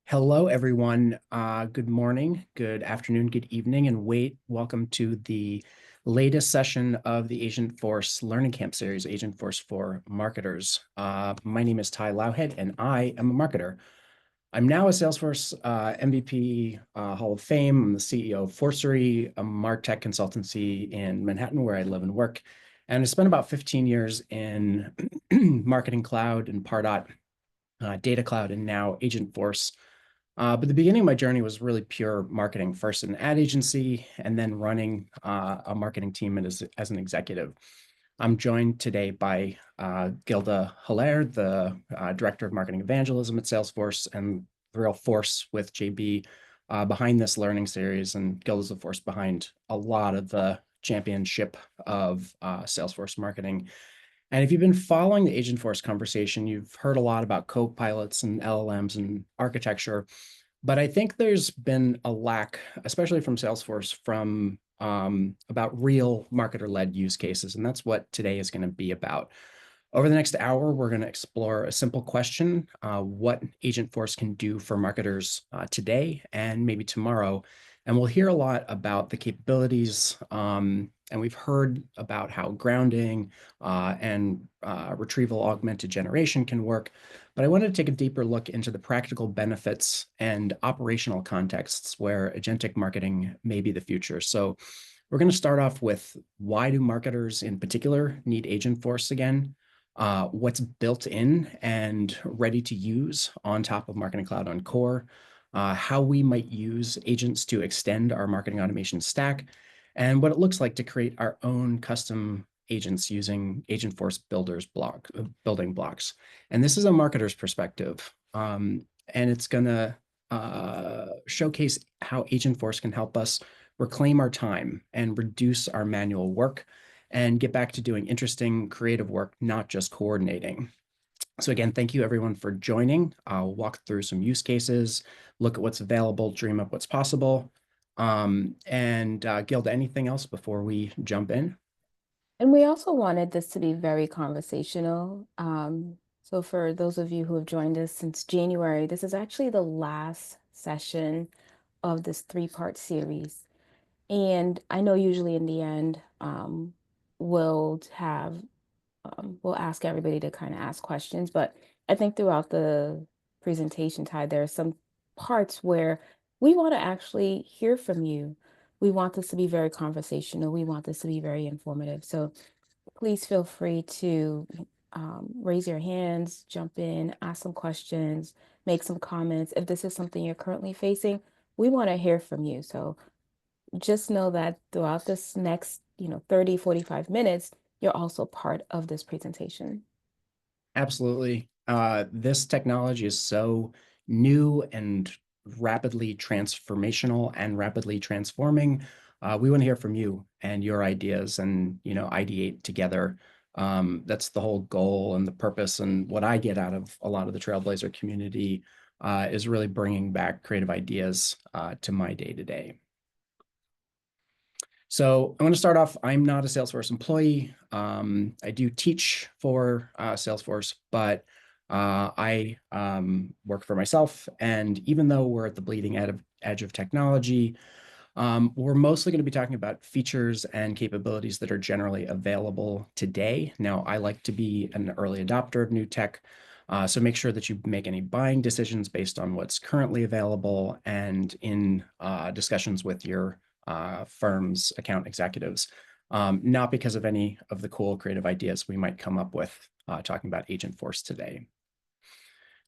Hello, everyone. Good morning, good afternoon, good evening, and welcome to the latest session of the Agentforce Learning Camp series, Agentforce for Marketers. My name is Ty Lowhead, and I am a marketer. I'm now a Salesforce MVP Hall of Fame. I'm the CEO of Forcery, a MarTech consultancy in Manhattan, where I live and work. And I spent about 15 years in Marketing Cloud and Pardot, Data Cloud, and now Agentforce. But the beginning of my journey was really pure marketing, first an ad agency and then running a marketing team as an executive. I'm joined today by Gilda Hilaire, the Director of Marketing Evangelism at Salesforce, and the real force with JB behind this learning series. And Gilda's the force behind a lot of the championship of Salesforce marketing. And if you've been following the Agentforce conversation, you've heard a lot about co-pilots and LLMs and architecture. But I think there's been a lack, especially from Salesforce, from about real marketer-led use cases. And that's what today is going to be about. Over the next hour, we're going to explore a simple question, what Agentforce can do for marketers today and maybe tomorrow. And we'll hear a lot about the capabilities, and we've heard about how grounding and retrieval augmented generation can work. But I wanted to take a deeper look into the practical benefits and operational contexts where agentic marketing may be the future. So we're going to start off with why do marketers in particular need Agentforce again? What's built in and ready to use on top of Marketing Cloud on Core, how we might use agents to extend our marketing automation stack, and what it looks like to create our own custom agents using Agentforce building blocks. And this is a marketer's perspective, and it's going to showcase how Agentforce can help us reclaim our time and reduce our manual work and get back to doing interesting, creative work, not just coordinating. So again, thank you everyone for joining. I'll walk through some use cases, look at what's available, dream up what's possible. Gilda, anything else before we jump in? And we also wanted this to be very conversational. So for those of you who have joined us since January, this is actually the last session of this three-part series. And I know usually in the end, we'll have we'll ask everybody to kind of ask questions, but I think throughout the presentation, Ty, there are some parts where we want to actually hear from you. We want this to be very conversational. We want this to be very informative. So please feel free to raise your hands, jump in, ask some questions, make some comments. If this is something you're currently facing, we want to hear from you. So just know that throughout this next, 30, 45 minutes, you're also part of this presentation. Absolutely. This technology is so new and rapidly transformational and rapidly transforming. We want to hear from you and your ideas and, ideate together. That's the whole goal and the purpose. And what I get out of a lot of the Trailblazer community is really bringing back creative ideas to my day-to-day. So I'm going to start off. I'm not a Salesforce employee. I do teach for Salesforce, but I work for myself. And even though we're at the bleeding edge of technology, we're mostly going to be talking about features and capabilities that are generally available today. Now, I like to be an early adopter of new tech. So make sure that you make any buying decisions based on what's currently available and in discussions with your firm's account executives, not because of any of the cool creative ideas we might come up with talking about Agentforce today.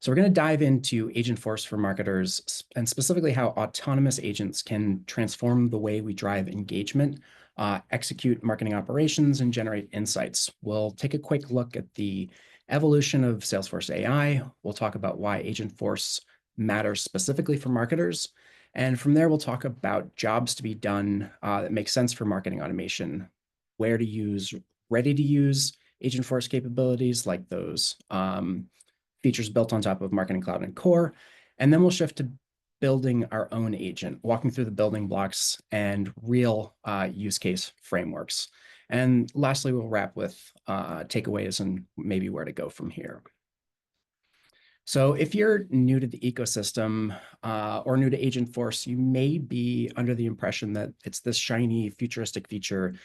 So we're going to dive into Agentforce for marketers and specifically how autonomous agents can transform the way we drive engagement, execute marketing operations, and generate insights. We'll take a quick look at the evolution of Salesforce AI. We'll talk about why Agentforce matters specifically for marketers. And from there, we'll talk about jobs to be done that make sense for marketing automation, where to use ready to use Agentforce capabilities like those features built on top of Marketing Cloud and Core. And then we'll shift to building our own agent, walking through the building blocks and real use case frameworks. And lastly, we'll wrap with takeaways and maybe where to go from here. So if you're new to the ecosystem or new to Agentforce, you may be under the impression that it's this shiny futuristic feature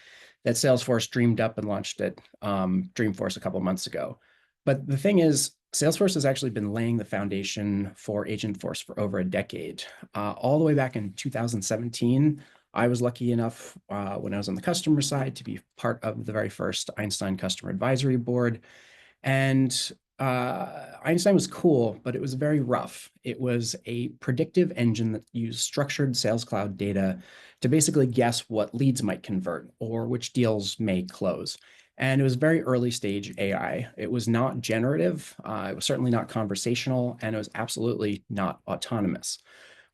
that Salesforce dreamed up and launched at Dreamforce a couple of months ago. But the thing is, Salesforce has actually been laying the foundation for Agentforce for over a decade. All the way back in 2017, I was lucky enough when I was on the customer side to be part of the very first Einstein Customer Advisory Board. And Einstein was cool, but it was very rough. It was a predictive engine that used structured Sales Cloud data to basically guess what leads might convert or which deals may close. And it was very early stage AI. It was not generative, it was certainly not conversational, and it was absolutely not autonomous.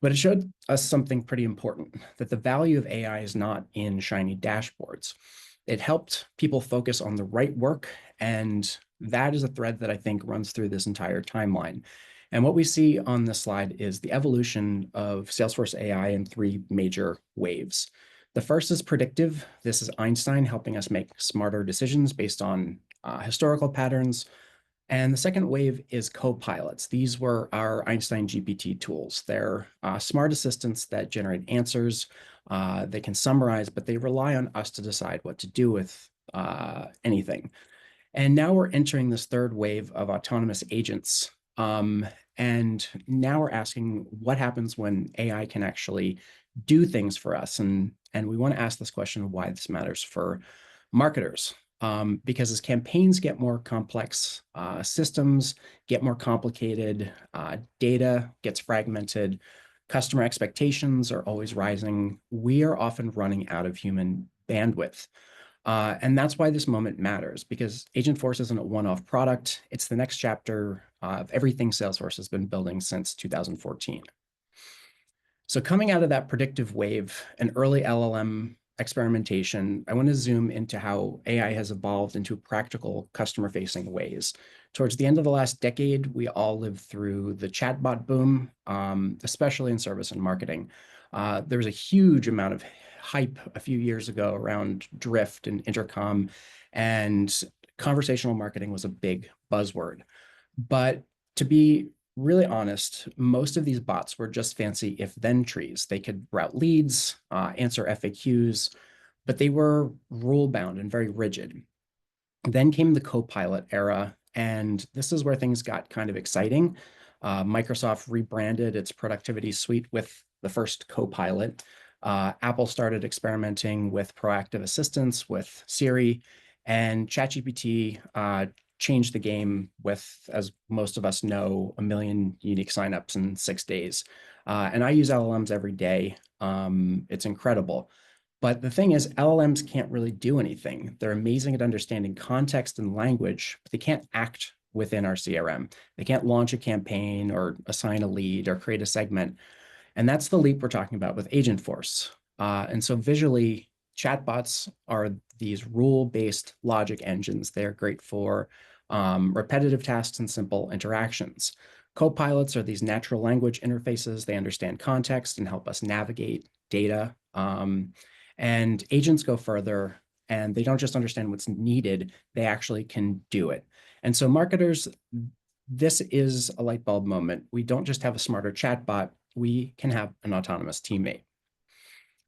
But it showed us something pretty important, that the value of AI is not in shiny dashboards. It helped people focus on the right work, and that is a thread that I think runs through this entire timeline. And what we see on this slide is the evolution of Salesforce AI in three major waves. The first is predictive. This is Einstein helping us make smarter decisions based on historical patterns. And the second wave is co-pilots. These were our Einstein GPT tools. They're smart assistants that generate answers. They can summarize, but they rely on us to decide what to do with anything. And now we're entering this third wave of autonomous agents. And now we're asking what happens when AI can actually do things for us. And we want to ask this question, why this matters for marketers. Because as campaigns get more complex, systems get more complicated, data gets fragmented, customer expectations are always rising, we are often running out of human bandwidth. And that's why this moment matters, because Agentforce isn't a one-off product. It's the next chapter of everything Salesforce has been building since 2014. So coming out of that predictive wave and early LLM experimentation, I want to zoom into how AI has evolved into practical customer-facing ways. Towards the end of the last decade, we all lived through the chatbot boom, especially in service and marketing. There was a huge amount of hype a few years ago around Drift and Intercom, and conversational marketing was a big buzzword. But to be really honest, most of these bots were just fancy if-then trees. They could route leads, answer FAQs, but they were rule-bound and very rigid. Then came the Copilot era, and this is where things got kind of exciting. Microsoft rebranded its productivity suite with the first Copilot. Apple started experimenting with proactive assistance with Siri, and ChatGPT changed the game with, as most of us know, 1 million unique signups in 6 days. And I use LLMs every day. It's incredible. But the thing is, LLMs can't really do anything. They're amazing at understanding context and language, but they can't act within our CRM. They can't launch a campaign or assign a lead or create a segment. And that's the leap we're talking about with Agentforce. And so visually, chatbots are these rule-based logic engines. They're great for repetitive tasks and simple interactions. Copilots are these natural language interfaces. They understand context and help us navigate data. And agents go further, and they don't just understand what's needed, they actually can do it. And so marketers, this is a light bulb moment. We don't just have a smarter chatbot, we can have an autonomous teammate.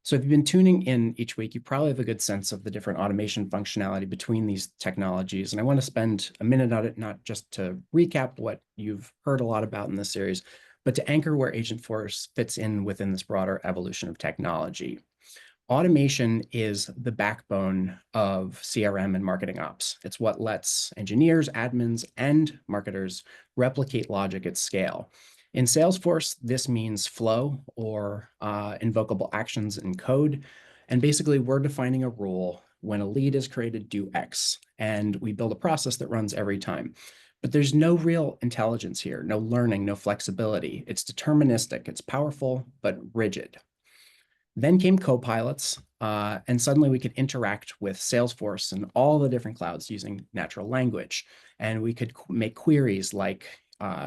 So if you've been tuning in each week, you probably have a good sense of the different automation functionality between these technologies. And I want to spend a minute on it, not just to recap what you've heard a lot about in this series, but to anchor where Agentforce fits in within this broader evolution of technology. Automation is the backbone of CRM and marketing ops. It's what lets engineers, admins, and marketers replicate logic at scale. In Salesforce, this means flow or invocable actions in code. And basically, we're defining a rule. When a lead is created, do X. And we build a process that runs every time. But there's no real intelligence here, no learning, no flexibility. It's deterministic, it's powerful, but rigid. Then came copilots, and suddenly we could interact with Salesforce and all the different clouds using natural language. And we could make queries like,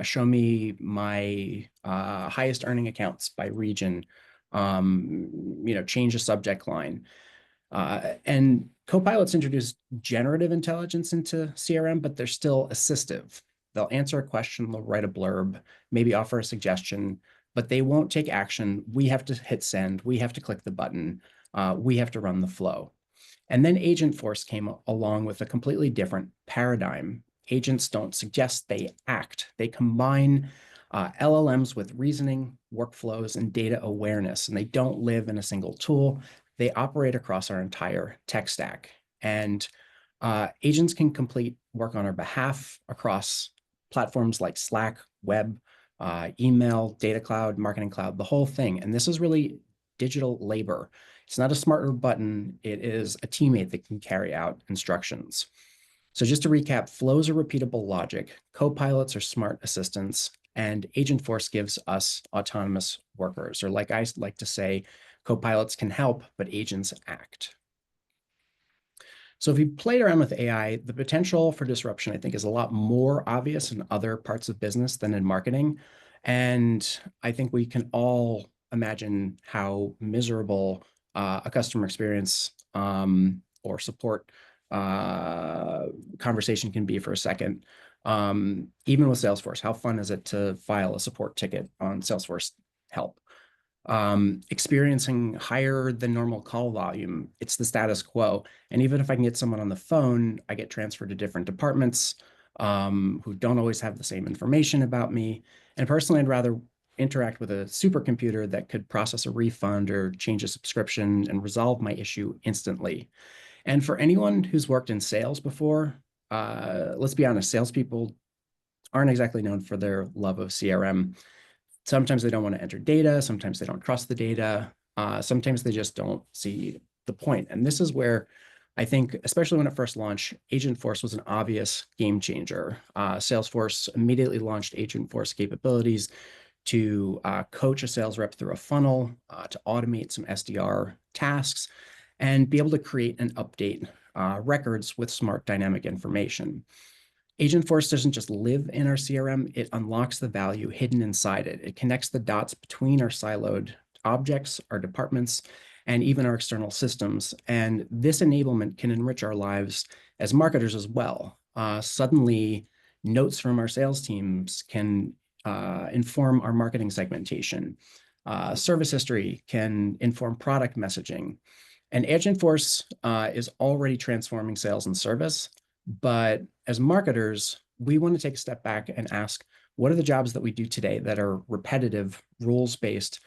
show me my highest earning accounts by region, change a subject line. And copilots introduce generative intelligence into CRM, but they're still assistive. They'll answer a question, they'll write a blurb, maybe offer a suggestion, but they won't take action. We have to hit send. We have to click the button. We have to run the flow. And then Agentforce came along with a completely different paradigm. Agents don't suggest, they act. They combine LLMs with reasoning, workflows, and data awareness, and they don't live in a single tool. They operate across our entire tech stack. And agents can complete work on our behalf across platforms like Slack, web, email, data cloud, marketing cloud, the whole thing. And this is really digital labor. It's not a smarter button. It is a teammate that can carry out instructions. So just to recap, flows are repeatable logic, copilots are smart assistants, and Agentforce gives us autonomous workers, or like I like to say, copilots can help, but agents act. So if you played around with AI, the potential for disruption, I think, is a lot more obvious in other parts of business than in marketing. And I think we can all imagine how miserable a customer experience or support conversation can be for a second. Even with Salesforce, how fun is it to file a support ticket on Salesforce help? Experiencing higher than normal call volume. It's the status quo. And even if I can get someone on the phone, I get transferred to different departments who don't always have the same information about me. And personally, I'd rather interact with a supercomputer that could process a refund or change a subscription and resolve my issue instantly. And for anyone who's worked in sales before, let's be honest, salespeople aren't exactly known for their love of CRM. Sometimes they don't want to enter data. Sometimes they don't trust the data. Sometimes they just don't see the point. And this is where I think, especially when it first launched, Agentforce was an obvious game changer. Salesforce immediately launched Agentforce capabilities to coach a sales rep through a funnel, to automate some SDR tasks, and be able to create and update records with smart dynamic information. Agentforce doesn't just live in our CRM, it unlocks the value hidden inside it. It connects the dots between our siloed objects, our departments, and even our external systems. And this enablement can enrich our lives as marketers as well. Suddenly, notes from our sales teams can inform our marketing segmentation. Service history can inform product messaging. And Agentforce is already transforming sales and service. But as marketers, we want to take a step back and ask, what are the jobs that we do today that are repetitive, rules-based,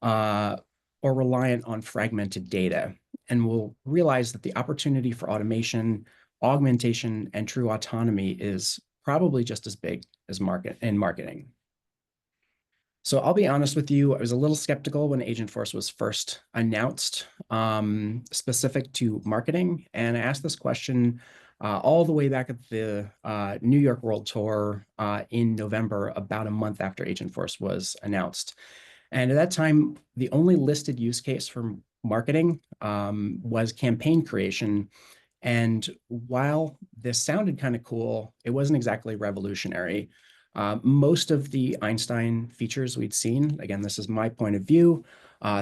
or reliant on fragmented data? And we'll realize that the opportunity for automation, augmentation, and true autonomy is probably just as big as marketing. So I'll be honest with you, I was a little skeptical when Agentforce was first announced, specific to marketing. And I asked this question all the way back at the New York World Tour in November, about a month after Agentforce was announced. And at that time, the only listed use case for marketing was campaign creation. And while this sounded kind of cool, it wasn't exactly revolutionary. Most of the Einstein features we'd seen, again, this is my point of view,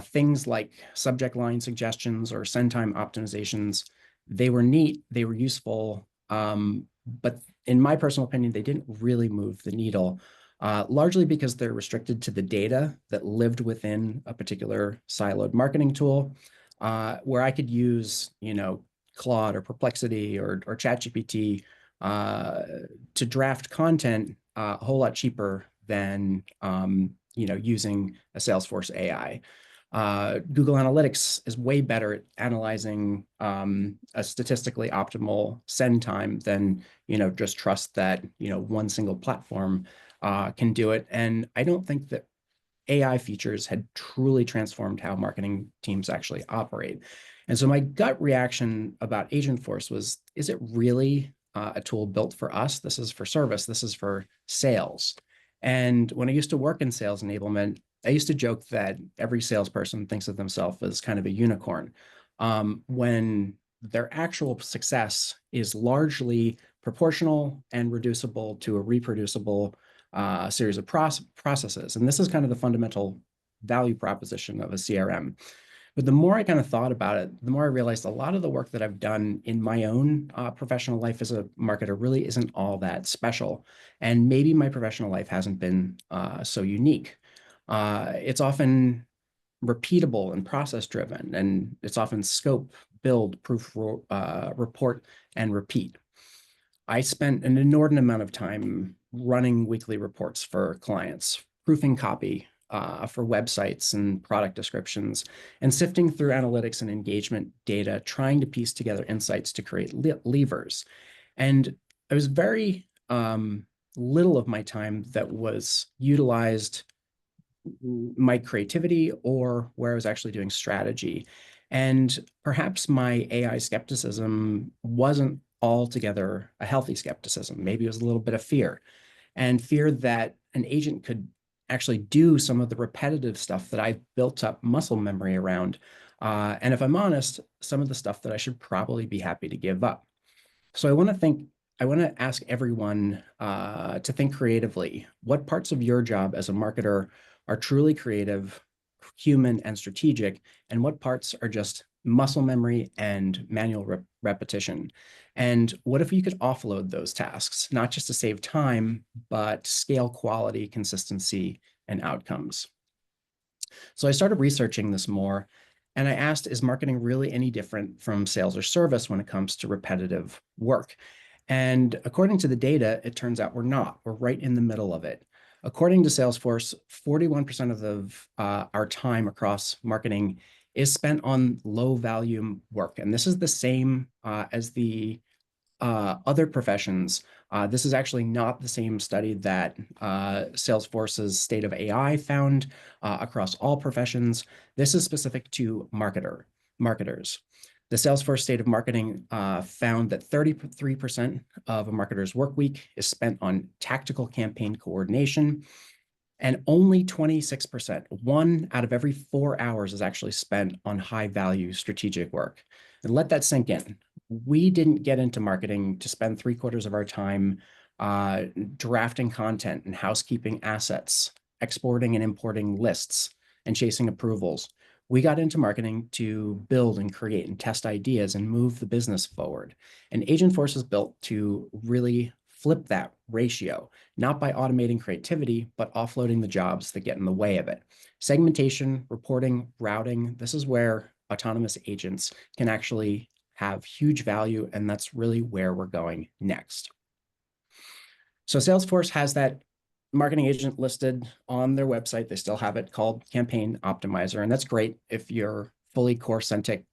things like subject line suggestions or send time optimizations, they were neat, they were useful, but in my personal opinion, they didn't really move the needle, largely because they're restricted to the data that lived within a particular siloed marketing tool, where I could use, Claude or Perplexity or ChatGPT to draft content a whole lot cheaper than using a Salesforce AI. Google Analytics is way better at analyzing a statistically optimal send time than just trust that one single platform can do it. And I don't think that AI features had truly transformed how marketing teams actually operate. And so my gut reaction about Agentforce was, is it really a tool built for us? This is for service. This is for sales. And when I used to work in sales enablement, I used to joke that every salesperson thinks of themselves as kind of a unicorn, when their actual success is largely proportional and reducible to a reproducible series of processes. And this is kind of the fundamental value proposition of a CRM. But the more I kind of thought about it, the more I realized a lot of the work that I've done in my own professional life as a marketer really isn't all that special. And maybe my professional life hasn't been so unique. It's often repeatable and process driven, and it's often scope, build, proof, report, and repeat. I spent an inordinate amount of time running weekly reports for clients, proofing copy for websites and product descriptions, and sifting through analytics and engagement data, trying to piece together insights to create levers. And I was very little of my time that was utilized my creativity or where I was actually doing strategy. And perhaps my AI skepticism wasn't altogether a healthy skepticism. Maybe it was a little bit of fear, and fear that an agent could actually do some of the repetitive stuff that I've built up muscle memory around. And if I'm honest, some of the stuff that I should probably be happy to give up. So I want to ask everyone to think creatively. What parts of your job as a marketer are truly creative, human, and strategic, and what parts are just muscle memory and manual repetition? And what if you could offload those tasks, not just to save time, but scale quality, consistency, and outcomes? So I started researching this more, and I asked, is marketing really any different from sales or service when it comes to repetitive work? And according to the data, it turns out we're not. We're right in the middle of it. According to Salesforce, 41% of our time across marketing is spent on low volume work. And this is the same as the other professions. This is actually not the same study that Salesforce's State of AI found across all professions. This is specific to marketers. The Salesforce State of Marketing found that 33% of a marketer's work week is spent on tactical campaign coordination, and only 26%, 1 out of every 4 hours, is actually spent on high value strategic work. And let that sink in. We didn't get into marketing to spend 3/4 of our time drafting content and housekeeping assets, exporting and importing lists, and chasing approvals. We got into marketing to build and create and test ideas and move the business forward. And Agentforce is built to really flip that ratio, not by automating creativity, but offloading the jobs that get in the way of it. Segmentation, reporting, routing, this is where autonomous agents can actually have huge value, and that's really where we're going next. So Salesforce has that marketing agent listed on their website. They still have it called Campaign Optimizer, and that's great if you're fully core-centric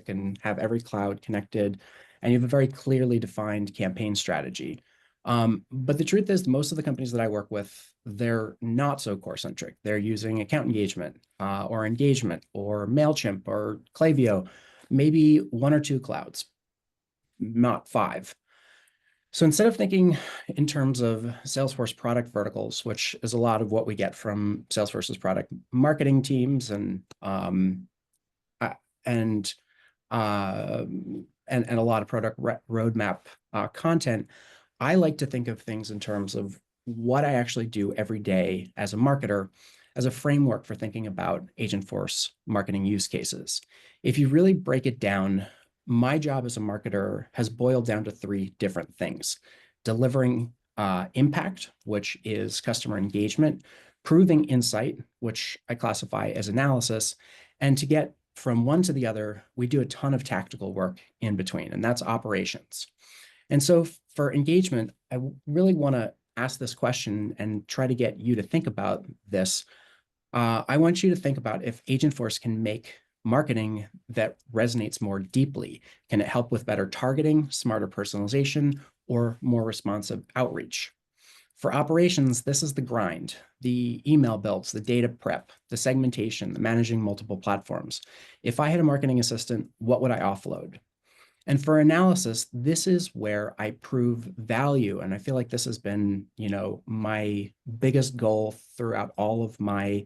and have every cloud connected, and you have a very clearly defined campaign strategy. But the truth is, most of the companies that I work with, they're not so core-centric. They're using account engagement or MailChimp or Klaviyo, maybe 1 or 2 clouds, not 5. So instead of thinking in terms of Salesforce product verticals, which is a lot of what we get from Salesforce's product marketing teams uh, and and a lot of product roadmap content, I like to think of things in terms of what I actually do every day as a marketer, as a framework for thinking about Agentforce marketing use cases. If you really break it down, my job as a marketer has boiled down to 3 different things: delivering impact, which is customer engagement; proving insight, which I classify as analysis; and to get from one to the other, we do a ton of tactical work in between, and that's operations. And so for engagement, I really want to ask this question and try to get you to think about this. I want you to think about if Agentforce can make marketing that resonates more deeply. Can it help with better targeting, smarter personalization, or more responsive outreach? For operations, this is the grind: the email builds, the data prep, the segmentation, the managing multiple platforms. If I had a marketing assistant, what would I offload? And for analysis, this is where I prove value. And I feel like this has been, my biggest goal throughout all of my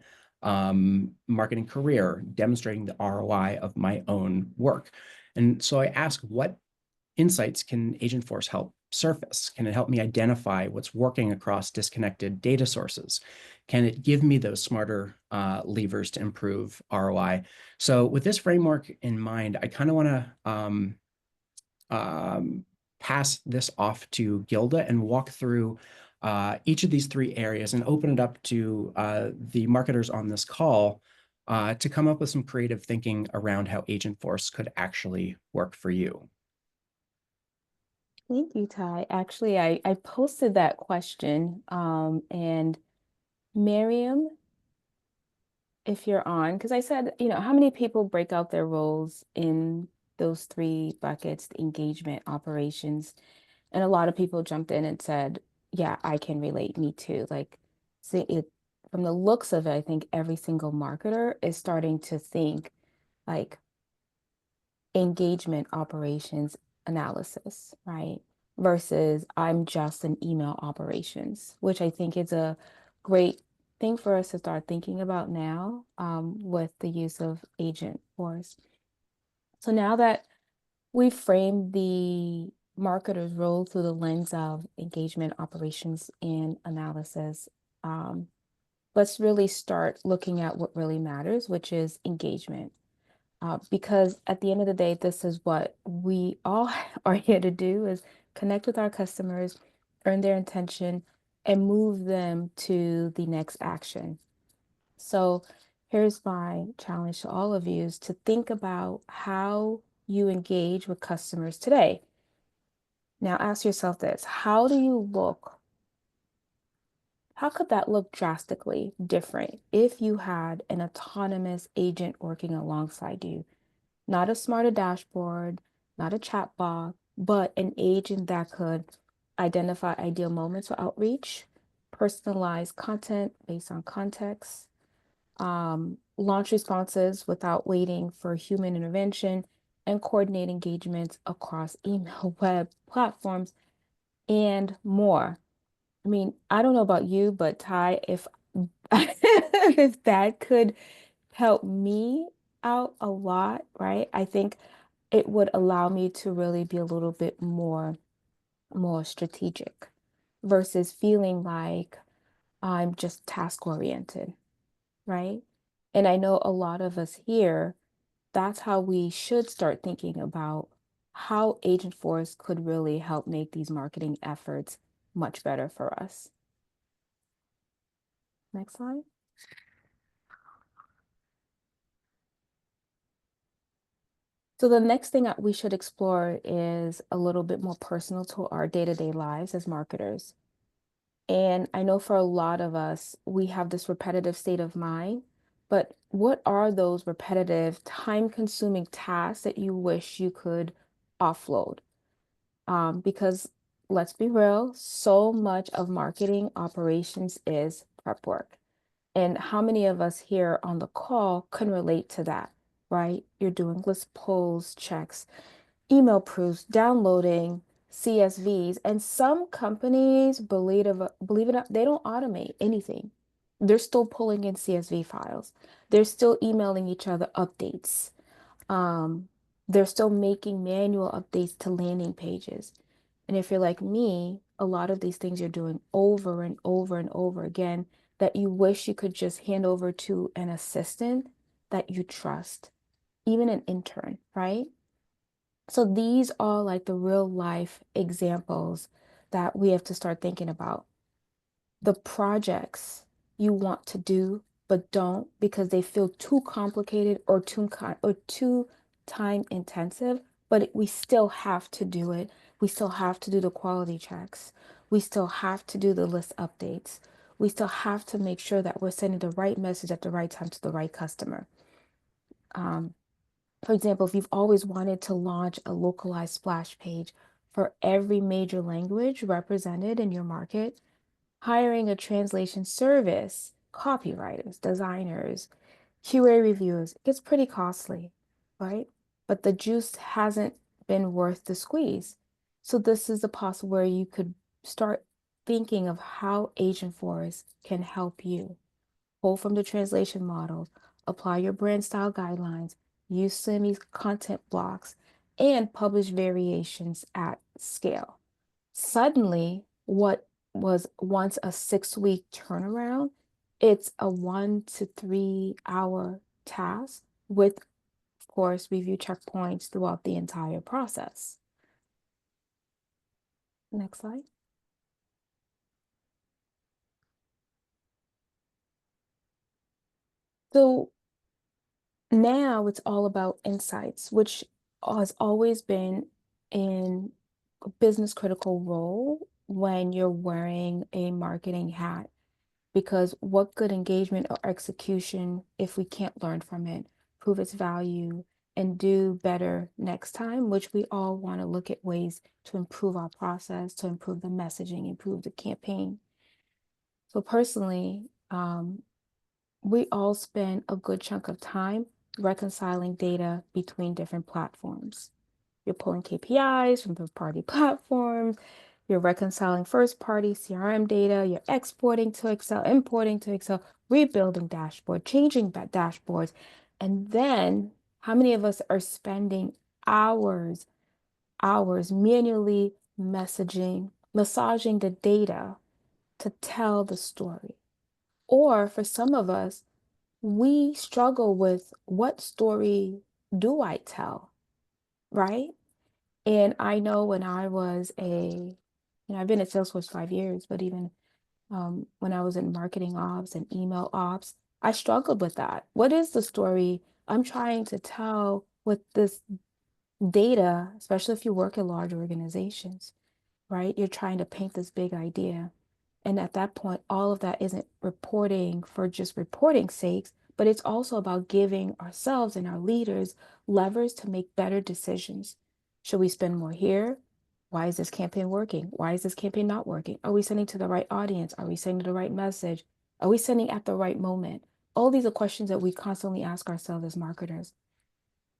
marketing career, demonstrating the ROI of my own work. And so I ask, what insights can Agentforce help surface? Can it help me identify what's working across disconnected data sources? Can it give me those smarter levers to improve ROI? So with this framework in mind, I kind of want to pass this off to Gilda and walk through each of these three areas and open it up to the marketers on this call to come up with some creative thinking around how Agentforce could actually work for you. Thank you, Ty. Actually, I posted that question, and Miriam, if you're on, because I said, how many people break out their roles in those three buckets, the engagement, operations, and a lot of people jumped in and said, yeah, I can relate, me too. Like, see it from the looks of it, I think every single marketer is starting to think like engagement operations analysis, right? Versus I'm just an email operations, which I think is a great thing for us to start thinking about now with the use of Agentforce. So now that we've framed the marketer's role through the lens of engagement operations and analysis, um, let's really start looking at what really matters, which is engagement. Because at the end of the day, this is what we all are here to do is connect with our customers, earn their attention, and move them to the next action. So here's my challenge to all of you is to think about how you engage with customers today. Now ask yourself this, how could that look drastically different if you had an autonomous agent working alongside you? Not a smarter dashboard, not a chat bot, but an agent that could identify ideal moments for outreach, personalize content based on context, launch responses without waiting for human intervention, and coordinate engagements across email, web platforms, and more. I mean, I don't know about you, but Ty, if if that could help me out a lot, right? I think it would allow me to really be a little bit more strategic versus feeling like I'm just task oriented, right? And I know a lot of us here, that's how we should start thinking about how Agentforce could really help make these marketing efforts much better for us. Next slide. So the next thing that we should explore is a little bit more personal to our day-to-day lives as marketers. And I know for a lot of us, we have this repetitive state of mind, but what are those repetitive, time-consuming tasks that you wish you could offload? Because let's be real, so much of marketing operations is prep work. And how many of us here on the call can relate to that, right? You're doing list pulls, checks, email proofs, downloading CSVs, and some companies, believe it or not, they don't automate anything. They're still pulling in CSV files. They're still emailing each other updates. Um, they're still making manual updates to landing pages. And if you're like me, a lot of these things you're doing over and over and over again that you wish you could just hand over to an assistant that you trust, even an intern, right? So these are like the real life examples that we have to start thinking about. The projects you want to do but don't because they feel too complicated or too time intensive, but we still have to do it. We still have to do the quality checks. We still have to do the list updates. We still have to make sure that we're sending the right message at the right time to the right customer. Um, for example, if you've always wanted to launch a localized splash page for every major language represented in your market, hiring a translation service, copywriters, designers, QA reviewers, it gets pretty costly, right? But the juice hasn't been worth the squeeze. So this is a possible where you could start thinking of how Agentforce can help you. Pull from the translation models, apply your brand style guidelines, use SEMI content blocks, and publish variations at scale. Suddenly, what was once a 6 week turnaround, it's a 1 to 3 hour task with, of course, review checkpoints throughout the entire process. Next slide. So now it's all about insights, which has always been in a business critical role when you're wearing a marketing hat. Because what good engagement or execution if we can't learn from it, prove its value, and do better next time, which we all want to look at ways to improve our process, to improve the messaging, improve the campaign. So personally, we all spend a good chunk of time reconciling data between different platforms. You're pulling KPIs from third-party platforms, you're reconciling first-party CRM data, you're exporting to Excel, importing to Excel, rebuilding dashboard, changing dashboards. And then how many of us are spending hours, hours manually massaging the data to tell the story? Or for some of us, we struggle with what story do I tell, right? And I know when I was I've been at Salesforce 5 years, but even when I was in marketing ops and email ops, I struggled with that. What is the story I'm trying to tell with this data, especially if you work in large organizations? Right? You're trying to paint this big idea. And at that point, all of that isn't reporting for just reporting sakes, but it's also about giving ourselves and our leaders levers to make better decisions. Should we spend more here? Why is this campaign working? Why is this campaign not working? Are we sending to the right audience? Are we sending the right message? Are we sending at the right moment? All these are questions that we constantly ask ourselves as marketers.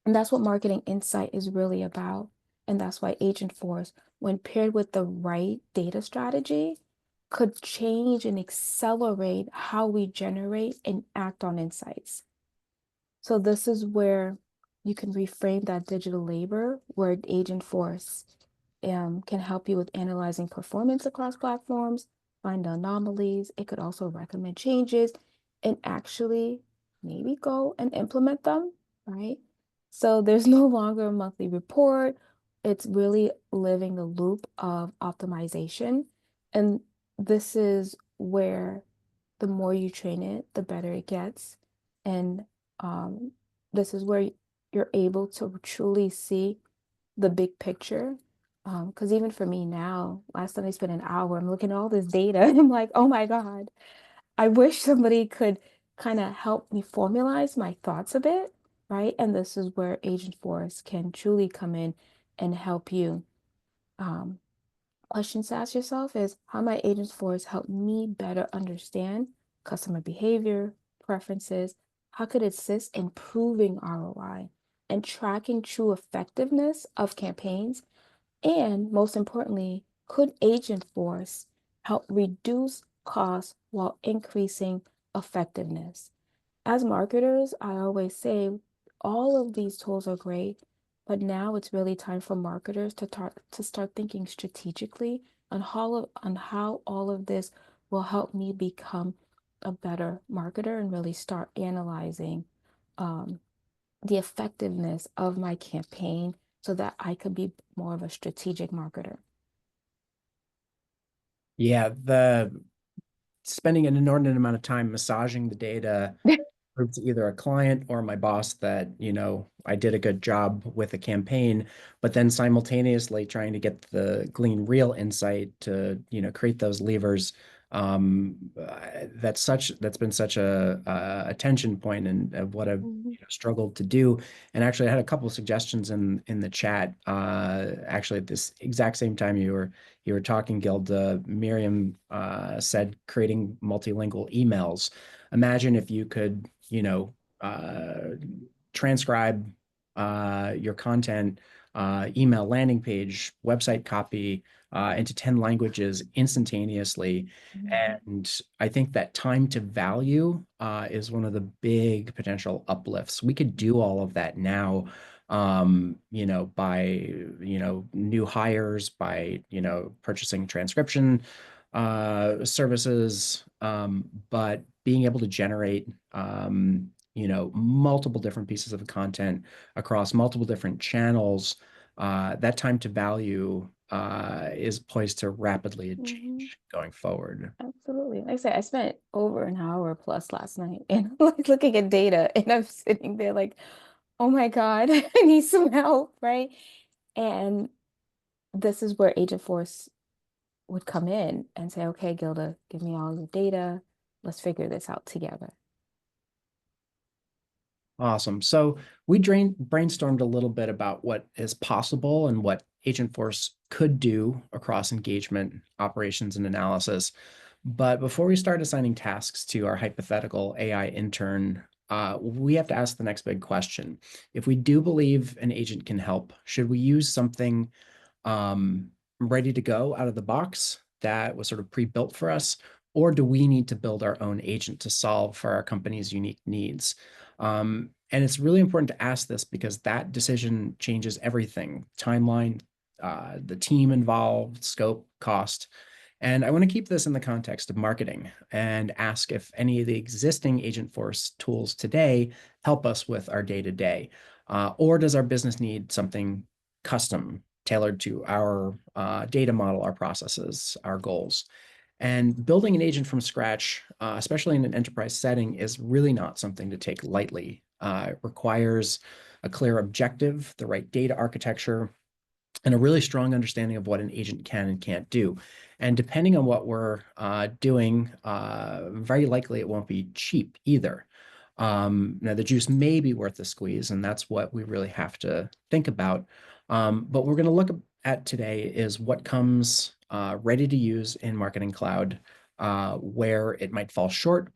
And that's what marketing insight is really about. And that's why Agentforce, when paired with the right data strategy, could change and accelerate how we generate and act on insights. So this is where you can reframe that digital labor, where Agentforce can help you with analyzing performance across platforms, find anomalies. It could also recommend changes and actually maybe go and implement them, right? So there's no longer a monthly report. It's really living the loop of optimization. And this is where the more you train it, the better it gets. And um, this is where you're able to truly see the big picture. Because even for me now, last time I spent an hour, I'm looking at all this data and I'm like, oh my God, I wish somebody could kind of help me formalize my thoughts a bit, right? And this is where Agentforce can truly come in and help you. Um, Questions to ask yourself is how might Agentforce help me better understand customer behavior, preferences? How could it assist in improving ROI and tracking true effectiveness of campaigns? And most importantly, could Agentforce help reduce costs while increasing effectiveness? As marketers, I always say all of these tools are great, but now it's really time for marketers to start thinking strategically on how all of this will help me become a better marketer and really start analyzing um, the effectiveness of my campaign so that I could be more of a strategic marketer. Yeah, the spending an inordinate amount of time massaging the data prove to either a client or my boss that, I did a good job with a campaign, but then simultaneously trying to get the glean real insight to, create those levers. That's been such a tension point and of what I've Mhm. struggled to do. And actually, I had a couple of suggestions in the chat. Actually, at this exact same time you were talking, Gilda, Miriam said creating multilingual emails. Imagine if you could, transcribe your content, email, landing page, website copy into 10 languages instantaneously. Mhm. And I think that time to value is one of the big potential uplifts. We could do all of that now. by, new hires, by, purchasing transcription services, but being able to generate, multiple different pieces of content across multiple different channels, that time to value is poised to rapidly Hmm. change going forward. Absolutely. Like I said, I spent over an hour plus last night and like looking at data, and I'm sitting there like, oh my God, I need some help, right? And this is where Agentforce would come in and say, okay, Gilda, give me all your data. Let's figure this out together. Awesome. So we brainstormed a little bit about what is possible and what Agentforce could do across engagement, operations, and analysis. But before we start assigning tasks to our hypothetical AI intern, we have to ask the next big question. If we do believe an agent can help, should we use something um, ready to go out of the box that was sort of pre-built for us? Or do we need to build our own agent to solve for our company's unique needs? And it's really important to ask this because that decision changes everything: timeline, the team involved, scope, cost. And I want to keep this in the context of marketing and ask if any of the existing Agentforce tools today help us with our day to day. Or does our business need something custom, tailored to our data model, our processes, our goals? And building an agent from scratch, especially in an enterprise setting, is really not something to take lightly. It requires a clear objective, the right data architecture, and a really strong understanding of what an agent can and can't do. And depending on what we're doing, very likely it won't be cheap either. Now, the juice may be worth the squeeze, and that's what we really have to think about. But we're going to look at today is what comes ready to use in Marketing Cloud, where it might fall short,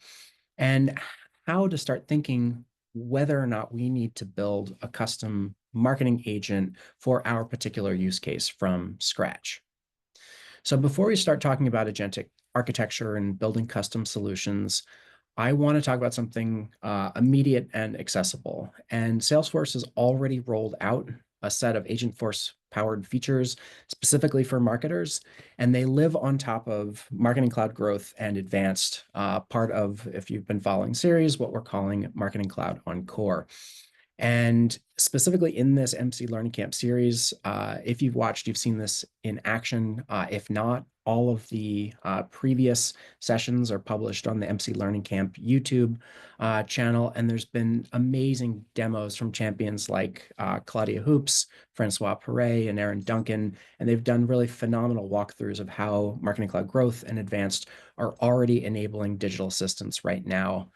and how to start thinking whether or not we need to build a custom marketing agent for our particular use case from scratch. So before we start talking about agentic architecture and building custom solutions, I want to talk about something immediate and accessible. And Salesforce has already rolled out a set of Agentforce powered features specifically for marketers, and they live on top of Marketing Cloud Growth and Advanced, part of, if you've been following series, what we're calling Marketing Cloud on Core. And specifically in this MC Learning Camp series, if you've watched, you've seen this in action. If not, all of the previous sessions are published on the MC Learning Camp YouTube channel. And there's been amazing demos from champions like Claudia Hoops, Francois Perret, and Aaron Duncan. And they've done really phenomenal walkthroughs of how Marketing Cloud Growth and Advanced are already enabling digital assistants right now.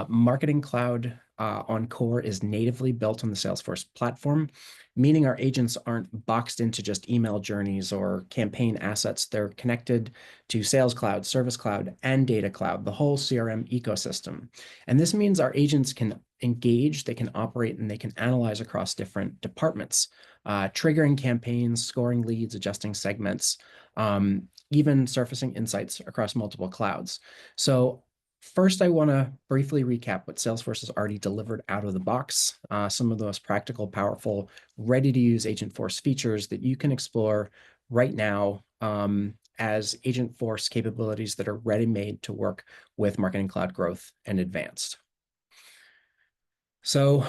Marketing Cloud on Core is natively built on the Salesforce platform, meaning our agents aren't boxed into just email journeys or campaign assets. They're connected to Sales Cloud, Service Cloud, and Data Cloud, the whole CRM ecosystem. And this means our agents can engage, they can operate, and they can analyze across different departments, triggering campaigns, scoring leads, adjusting segments, even surfacing insights across multiple clouds. So first, I want to briefly recap what Salesforce has already delivered out of the box, some of the most practical, powerful, ready-to-use Agentforce features that you can explore right now as Agentforce capabilities that are ready-made to work with Marketing Cloud Growth and Advanced. So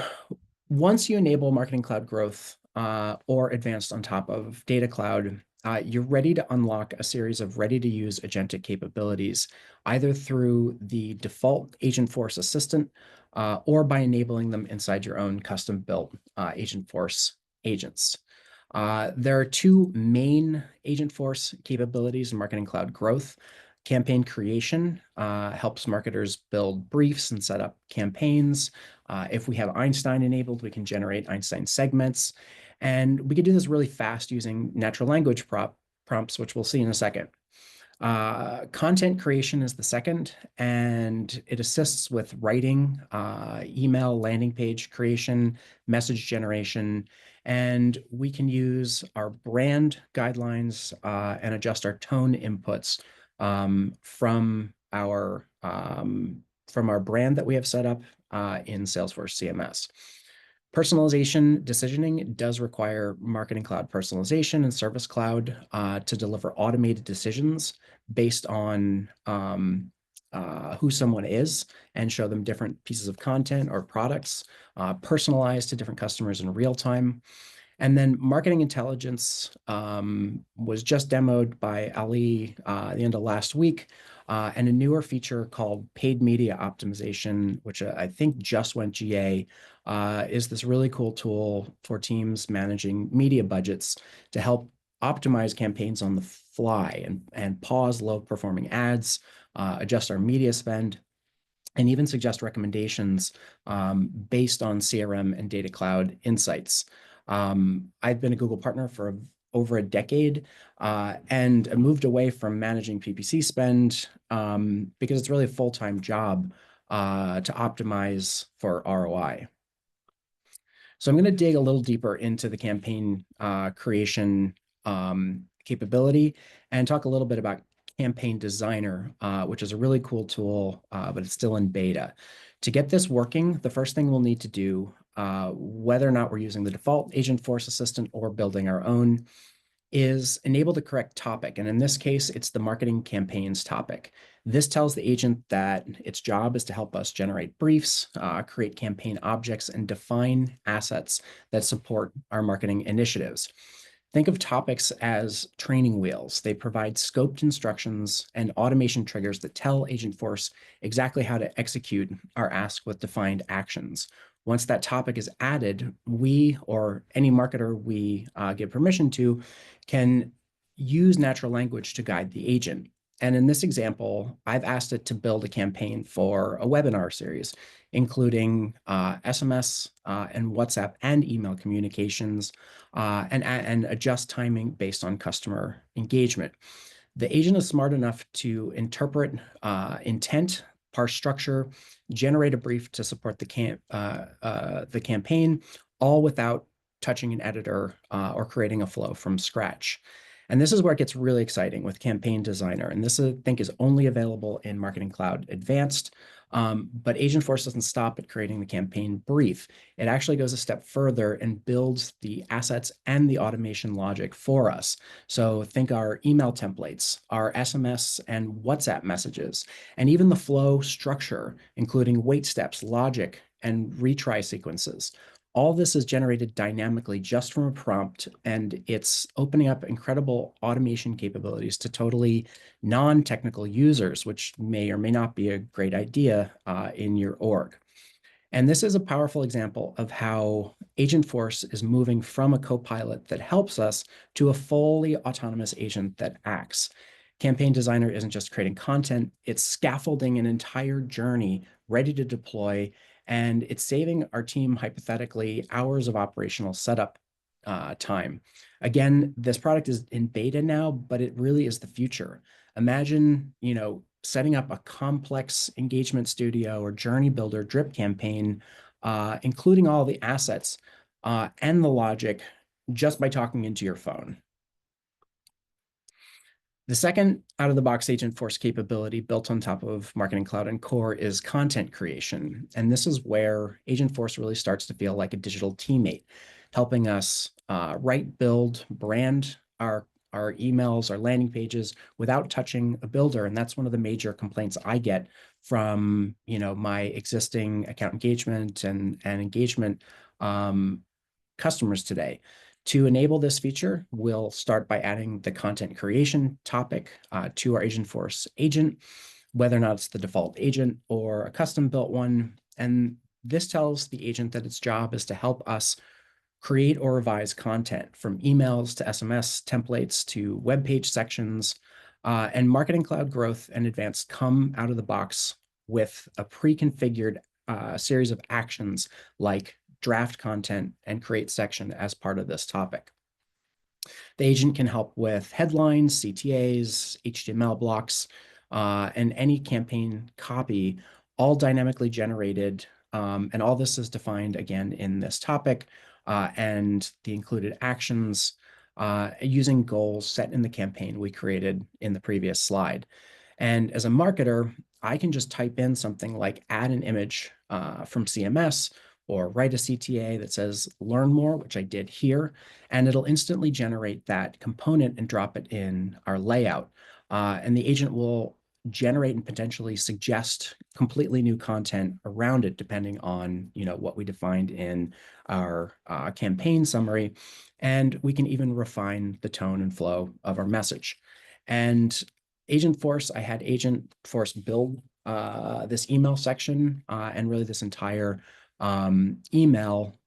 once you enable Marketing Cloud Growth or Advanced on top of Data Cloud, you're ready to unlock a series of ready-to-use agentic capabilities, either through the default Agentforce assistant or by enabling them inside your own custom-built Agentforce agents. There are two main Agentforce capabilities in Marketing Cloud Growth. Campaign creation helps marketers build briefs and set up campaigns. If we have Einstein enabled, we can generate Einstein segments. And we can do this really fast using natural language prompts, which we'll see in a second. Content creation is the second, and it assists with writing, email, landing page creation, message generation, and we can use our brand guidelines and adjust our tone inputs from our brand that we have set up in Salesforce CMS. Personalization decisioning does require Marketing Cloud personalization and Service Cloud to deliver automated decisions based on who someone is and show them different pieces of content or products personalized to different customers in real time. And then marketing intelligence was just demoed by Ali at the end of last week, and a newer feature called paid media optimization, which I think just went GA, is this really cool tool for teams managing media budgets to help optimize campaigns on the fly and pause low performing ads, adjust our media spend, and even suggest recommendations based on CRM and data cloud insights. I've been a Google partner for over a decade and moved away from managing PPC spend because it's really a full-time job to optimize for ROI. So I'm going to dig a little deeper into the campaign creation capability and talk a little bit about Campaign Designer, which is a really cool tool, but it's still in beta. To get this working, the first thing we'll need to do, whether or not we're using the default Agentforce assistant or building our own, is enable the correct topic. And in this case, it's the marketing campaigns topic. This tells the agent that its job is to help us generate briefs, create campaign objects, and define assets that support our marketing initiatives. Think of topics as training wheels. They provide scoped instructions and automation triggers that tell Agentforce exactly how to execute our ask with defined actions. Once that topic is added, we or any marketer we give permission to can use natural language to guide the agent. And in this example, I've asked it to build a campaign for a webinar series, including SMS and WhatsApp and email communications, and adjust timing based on customer engagement. The agent is smart enough to interpret intent, parse structure, generate a brief to support the campaign, all without touching an editor or creating a flow from scratch. And this is where it gets really exciting with Campaign Designer. And this, I think, is only available in Marketing Cloud Advanced. But Agentforce doesn't stop at creating the campaign brief. It actually goes a step further and builds the assets and the automation logic for us. So think our email templates, our SMS and WhatsApp messages, and even the flow structure, including wait steps, logic, and retry sequences. All this is generated dynamically just from a prompt, and it's opening up incredible automation capabilities to totally non-technical users, which may or may not be a great idea in your org. And this is a powerful example of how Agentforce is moving from a copilot that helps us to a fully autonomous agent that acts. Campaign Designer isn't just creating content, it's scaffolding an entire journey ready to deploy, and it's saving our team hypothetically hours of operational setup time. Again, this product is in beta now, but it really is the future. Imagine, setting up a complex engagement studio or journey builder drip campaign, including all the assets and the logic just by talking into your phone. The second out-of-the-box Agentforce capability built on top of Marketing Cloud and Core is content creation. And this is where Agentforce really starts to feel like a digital teammate, helping us write, build, brand our emails, our landing pages without touching a builder. And that's one of the major complaints I get from my existing account engagement and engagement customers today. To enable this feature, we'll start by adding the content creation topic to our Agentforce agent, whether or not it's the default agent or a custom built one. And this tells the agent that its job is to help us create or revise content from emails to SMS templates to web page sections. And Marketing Cloud Growth and Advanced come out of the box with a pre-configured series of actions like draft content and create section as part of this topic. The agent can help with headlines, CTAs, HTML blocks, and any campaign copy, all dynamically generated. And all this is defined again in this topic and the included actions using goals set in the campaign we created in the previous slide. And as a marketer, I can just type in something like add an image from CMS or write a CTA that says learn more, which I did here, and it'll instantly generate that component and drop it in our layout. And the agent will generate and potentially suggest completely new content around it, depending on what we defined in our campaign summary. And we can even refine the tone and flow of our message. And Agentforce, I had Agentforce build this email section and really this entire email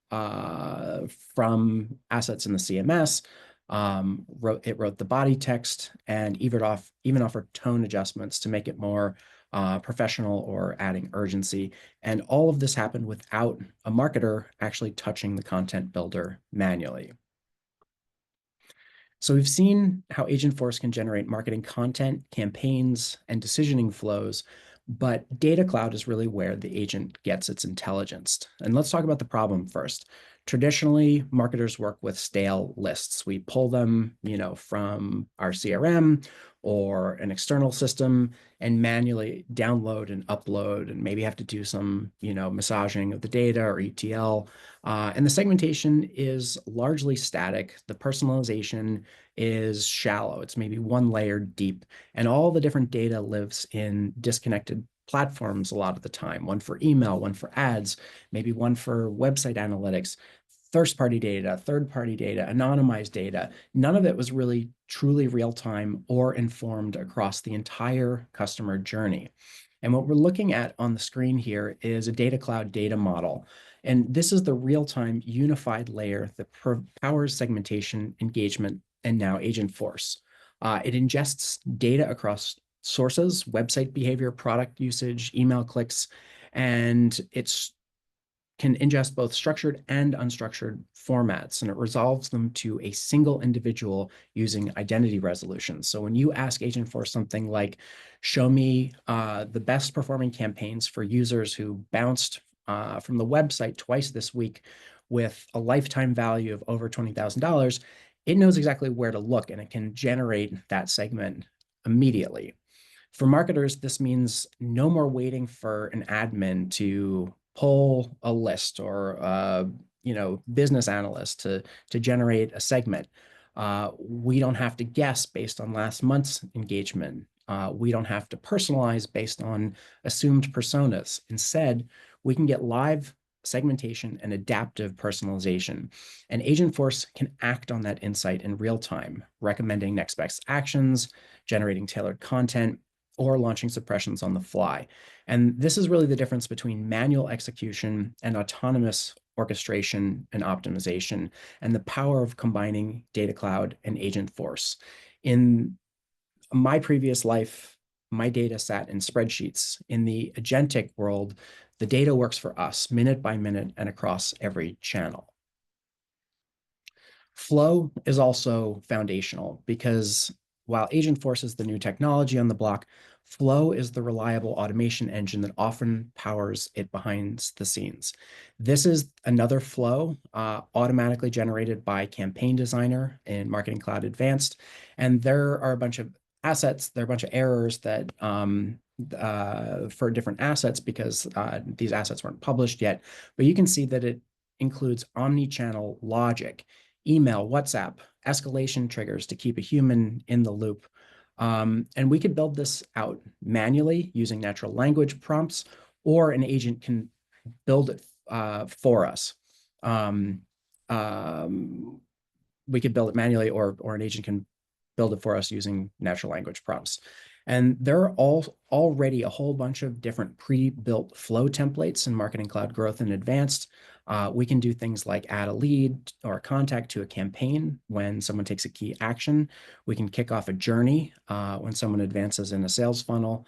from assets in the CMS. It wrote the body text and even offered tone adjustments to make it more professional or adding urgency. And all of this happened without a marketer actually touching the content builder manually. So we've seen how Agentforce can generate marketing content, campaigns, and decisioning flows, but Data Cloud is really where the agent gets its intelligence. And let's talk about the problem first. Traditionally, marketers work with stale lists. We pull them, from our CRM or an external system and manually download and upload and maybe have to do some, massaging of the data or ETL. And the segmentation is largely static. The personalization is shallow. It's maybe one layer deep. And all the different data lives in disconnected platforms a lot of the time, one for email, one for ads, maybe one for website analytics, first-party data, third-party data, anonymized data. None of it was really truly real-time or informed across the entire customer journey. And what we're looking at on the screen here is a data cloud data model. And this is the real-time unified layer that powers segmentation, engagement, and now Agentforce. It ingests data across sources, website behavior, product usage, email clicks, and it's can ingest both structured and unstructured formats, and it resolves them to a single individual using identity resolution. So when you ask Agentforce something like, show me the best performing campaigns for users who bounced from the website twice this week with a lifetime value of over $20,000, it knows exactly where to look, and it can generate that segment immediately. For marketers, this means no more waiting for an admin to pull a list or business analyst to generate a segment. We don't have to guess based on last month's engagement. We don't have to personalize based on assumed personas. Instead, we can get live segmentation and adaptive personalization. And Agentforce can act on that insight in real time, recommending next best actions, generating tailored content, or launching suppressions on the fly. And this is really the difference between manual execution and autonomous orchestration and optimization, and the power of combining Data Cloud and Agentforce. In my previous life, my data sat in spreadsheets. In the agentic world, the data works for us minute by minute and across every channel. Flow is also foundational because while Agentforce is the new technology on the block, Flow is the reliable automation engine that often powers it behind the scenes. This is another flow automatically generated by Campaign Designer in Marketing Cloud Advanced. And there are a bunch of assets, there are a bunch of errors that for different assets because these assets weren't published yet. But you can see that it includes omni-channel logic, email, WhatsApp, escalation triggers to keep a human in the loop. And we could build this out manually using natural language prompts, or an agent can build it for us. We could build it manually, or an agent can build it for us using natural language prompts. And there are already a whole bunch of different pre-built flow templates in Marketing Cloud Growth and Advanced. We can do things like add a lead or a contact to a campaign when someone takes a key action. We can kick off a journey when someone advances in a sales funnel.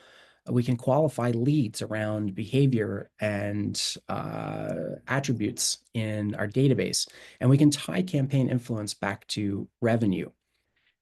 We can qualify leads around behavior and attributes in our database. And we can tie campaign influence back to revenue.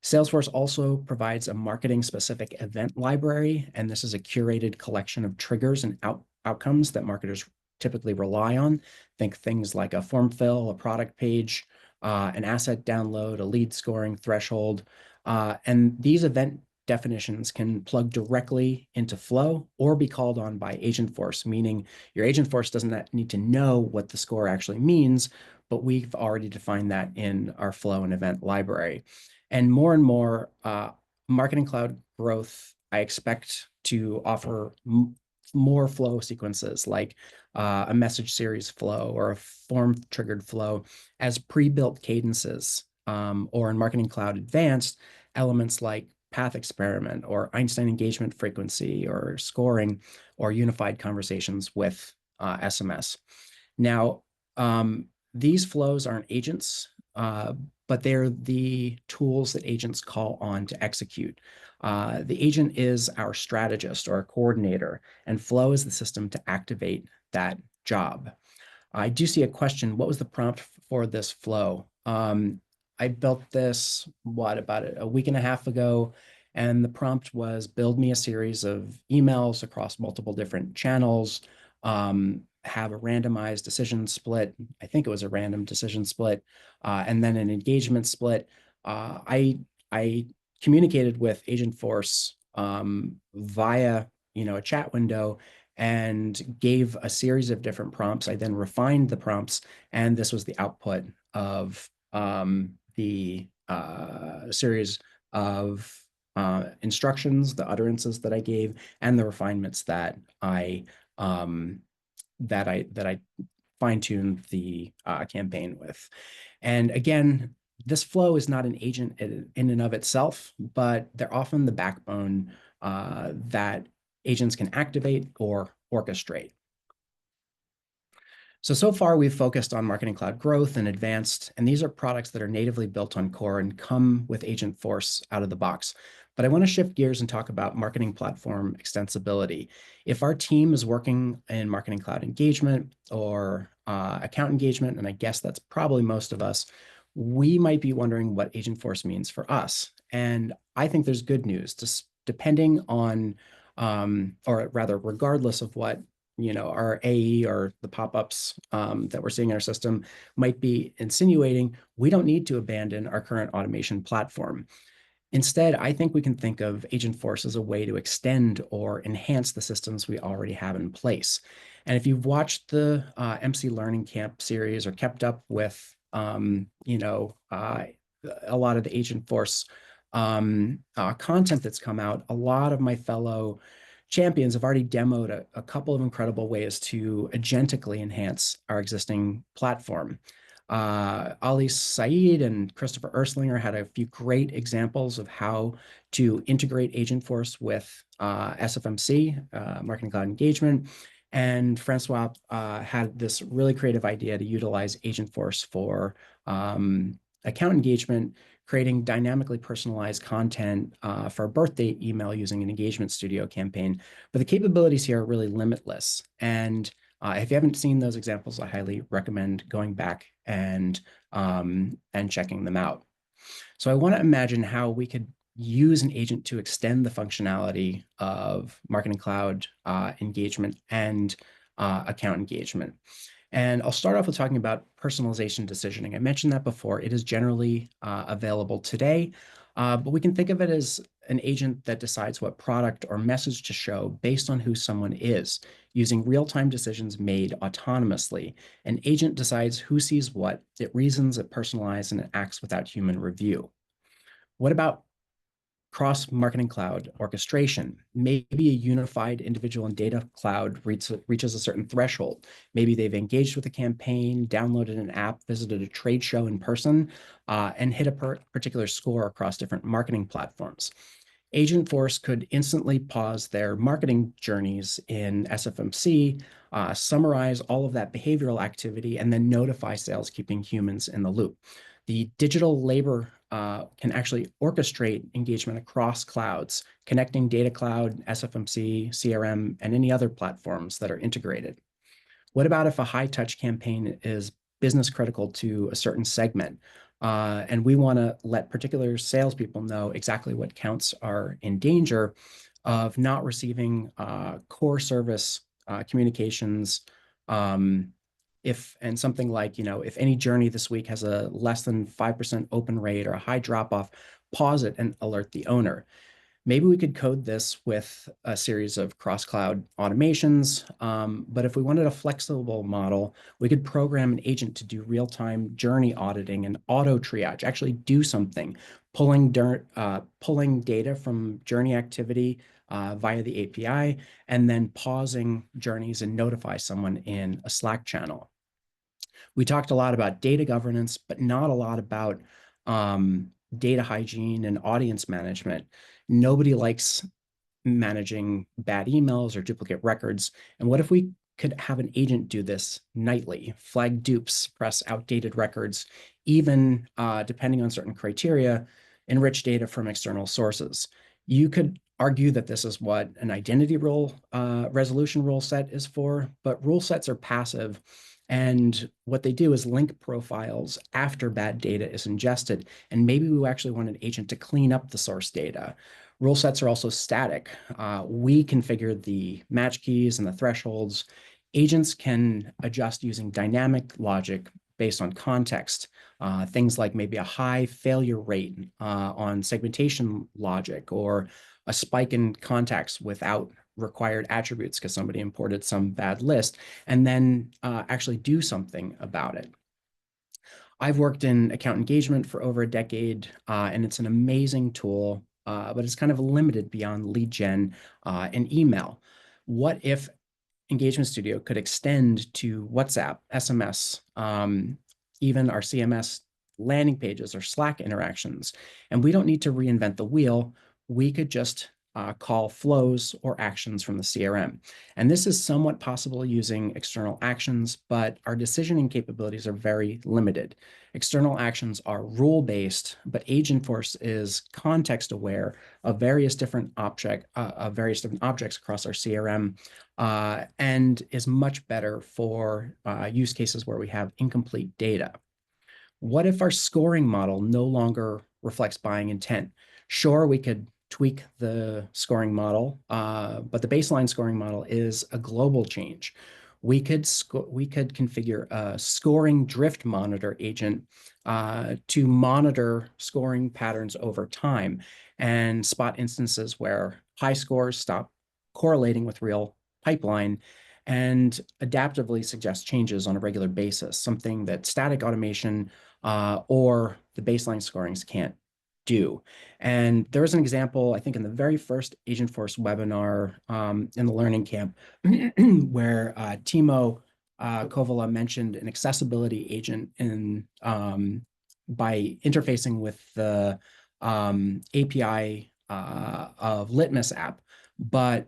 Salesforce also provides a marketing-specific event library, and this is a curated collection of triggers and outcomes that marketers typically rely on. Think things like a form fill, a product page, an asset download, a lead scoring threshold. And these event definitions can plug directly into flow or be called on by Agentforce, meaning your Agentforce doesn't need to know what the score actually means, but we've already defined that in our flow and event library. And more, Marketing Cloud growth, I expect to offer more flow sequences like a message series flow or a form triggered flow as pre-built cadences, or in Marketing Cloud Advanced, elements like path experiment or Einstein engagement frequency or scoring or unified conversations with SMS. Now, these flows aren't agents, but they're the tools that agents call on to execute. The agent is our strategist or a coordinator, and flow is the system to activate that job. I do see a question. What was the prompt for this flow? I built this, about a week and a half ago, and the prompt was build me a series of emails across multiple different channels, have a randomized decision split. I think it was a random decision split, and then an engagement split. I communicated with Agentforce via a chat window and gave a series of different prompts. I then refined the prompts, and this was the output of the series of instructions, the utterances that I gave, and the refinements um, that I fine-tuned the campaign with. And again, this flow is not an agent in and of itself, but they're often the backbone that agents can activate or orchestrate. So far we've focused on Marketing Cloud growth and advanced, and these are products that are natively built on core and come with Agentforce out of the box. But I want to shift gears and talk about marketing platform extensibility. If our team is working in Marketing Cloud engagement or account engagement, and I guess that's probably most of us, we might be wondering what Agentforce means for us. And I think there's good news. Just depending on, or rather, regardless of what our AE or the pop-ups that we're seeing in our system might be insinuating, we don't need to abandon our current automation platform. Instead, I think we can think of Agentforce as a way to extend or enhance the systems we already have in place. And if you've watched the MC Learning Camp series or kept up with, a lot of the Agentforce content that's come out, a lot of my fellow champions have already demoed a couple of incredible ways to agentically enhance our existing platform. Ali Saeed and Christopher Erslinger had a few great examples of how to integrate Agentforce with SFMC, Marketing Cloud Engagement. And Francois had this really creative idea to utilize Agentforce for account engagement, creating dynamically personalized content for a birthday email using an engagement studio campaign. But the capabilities here are really limitless. And if you haven't seen those examples, I highly recommend going back and checking them out. So I want to imagine how we could use an agent to extend the functionality of Marketing Cloud engagement and account engagement. And I'll start off with talking about personalization decisioning. I mentioned that before. It is generally available today, but we can think of it as an agent that decides what product or message to show based on who someone is, using real-time decisions made autonomously. An agent decides who sees what, it reasons, it personalizes, and it acts without human review. What about cross-marketing cloud orchestration? Maybe a unified individual and data cloud reaches a certain threshold. Maybe they've engaged with a campaign, downloaded an app, visited a trade show in person, and hit a particular score across different marketing platforms. Agentforce could instantly pause their marketing journeys in SFMC, summarize all of that behavioral activity, and then notify sales, keeping humans in the loop. The digital labor can actually orchestrate engagement across clouds, connecting Data Cloud, SFMC, CRM, and any other platforms that are integrated. What about if a high-touch campaign is business critical to a certain segment, and we want to let particular salespeople know exactly what counts are in danger of not receiving core service communications, and something like, if any journey this week has a less than 5% open rate or a high drop off, pause it and alert the owner. Maybe we could code this with a series of cross-cloud automations. But if we wanted a flexible model, we could program an agent to do real-time journey auditing and auto triage, actually do something, pulling data from journey activity via the API, and then pausing journeys and notify someone in a Slack channel. We talked a lot about data governance, but not a lot about data hygiene and audience management. Nobody likes managing bad emails or duplicate records. And what if we could have an agent do this nightly, flag dupes, suppress outdated records, even depending on certain criteria, enrich data from external sources? You could argue that this is what an identity rule resolution rule set is for, but rule sets are passive. And what they do is link profiles after bad data is ingested. And maybe we actually want an agent to clean up the source data. Rule sets are also static. We configure the match keys and the thresholds. Agents can adjust using dynamic logic based on context. Things like maybe a high failure rate on segmentation logic, or a spike in contacts without required attributes because somebody imported some bad list, and then actually do something about it. I've worked in account engagement for over a decade, and it's an amazing tool, but it's kind of limited beyond lead gen and email. What if Engagement Studio could extend to WhatsApp, SMS, even our CMS landing pages or Slack interactions? And we don't need to reinvent the wheel. We could just call flows or actions from the CRM. And this is somewhat possible using external actions, but our decisioning capabilities are very limited. External actions are rule-based, but Agentforce is context-aware of various different objects across our CRM, and is much better for use cases where we have incomplete data. What if our scoring model no longer reflects buying intent? Sure, we could tweak the scoring model, but the baseline scoring model is a global change. We could configure a scoring drift monitor agent to monitor scoring patterns over time and spot instances where high scores stop correlating with real pipeline, and adaptively suggest changes on a regular basis, something that static automation or the baseline scorings can't do. And there was an example, I think, in the very first Agentforce webinar in the Learning Camp, where Timo Kovala mentioned an accessibility agent by interfacing with the API of Litmus app. But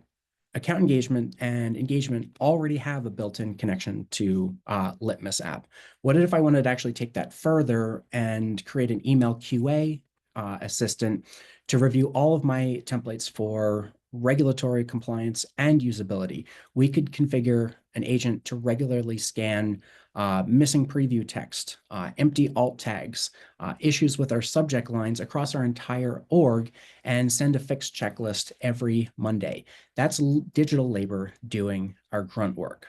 account engagement and engagement already have a built-in connection to Litmus app. What if I wanted to actually take that further and create an email QA assistant to review all of my templates for regulatory compliance and usability? We could configure an agent to regularly scan missing preview text, empty alt tags, issues with our subject lines across our entire org, and send a fixed checklist every Monday. That's digital labor doing our grunt work.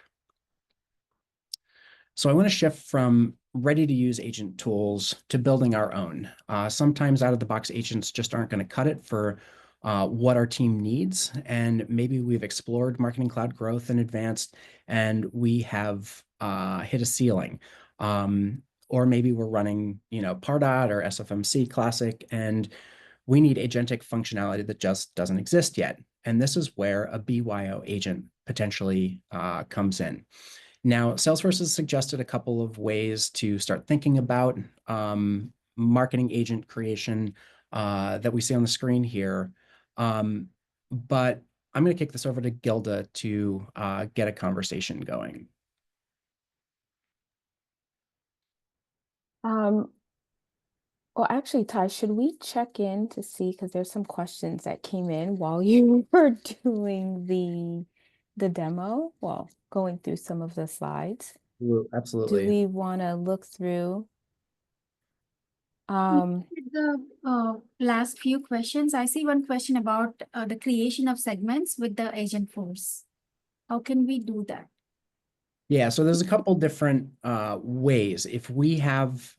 So I want to shift from ready-to-use agent tools to building our own. Sometimes out-of-the-box agents just aren't going to cut it for what our team needs. And maybe we've explored Marketing Cloud growth in advance, and we have hit a ceiling. Or maybe we're running, Pardot or SFMC Classic, and we need agentic functionality that just doesn't exist yet. And this is where a BYO agent potentially comes in. Now, Salesforce has suggested a couple of ways to start thinking about marketing agent creation that we see on the screen here. But I'm going to kick this over to Gilda to get a conversation going. Well, actually, Ty, should we check in to see, because there's some questions that came in while you were doing the demo, well, going through some of the slides. Do Absolutely. we want to look through? The last few questions, I see one question about the creation of segments with the Agentforce. How can we do that? Yeah, so there's a couple different ways. If we have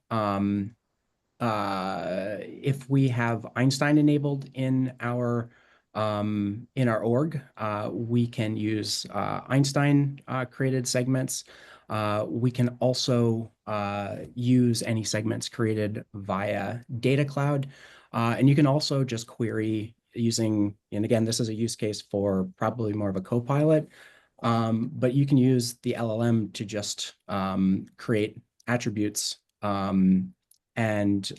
Einstein enabled in our in our org. We can use Einstein created segments. We can also use any segments created via Data Cloud. And you can also just query using, and again, this is a use case for probably more of a copilot, but you can use the LLM to just create attributes and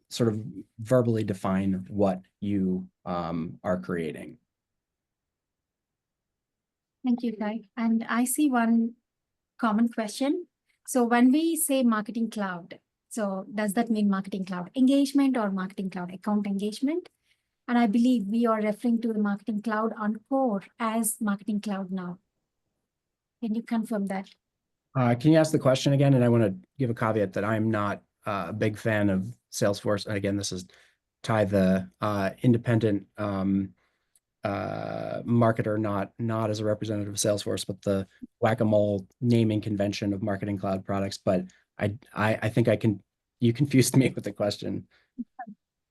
sort of verbally define what you are creating. Thank you, Kai. And I see one common question. So when we say Marketing Cloud, so does that mean Marketing Cloud engagement or Marketing Cloud account engagement? And I believe we are referring to the Marketing Cloud on core as Marketing Cloud now. Can you confirm that? Can you ask the question again? And I want to give a caveat that I'm not a big fan of Salesforce. And again, this is Ty, the independent marketer, not as a representative of Salesforce, but the whack-a-mole naming convention of Marketing Cloud products. But I think you confused me with the question.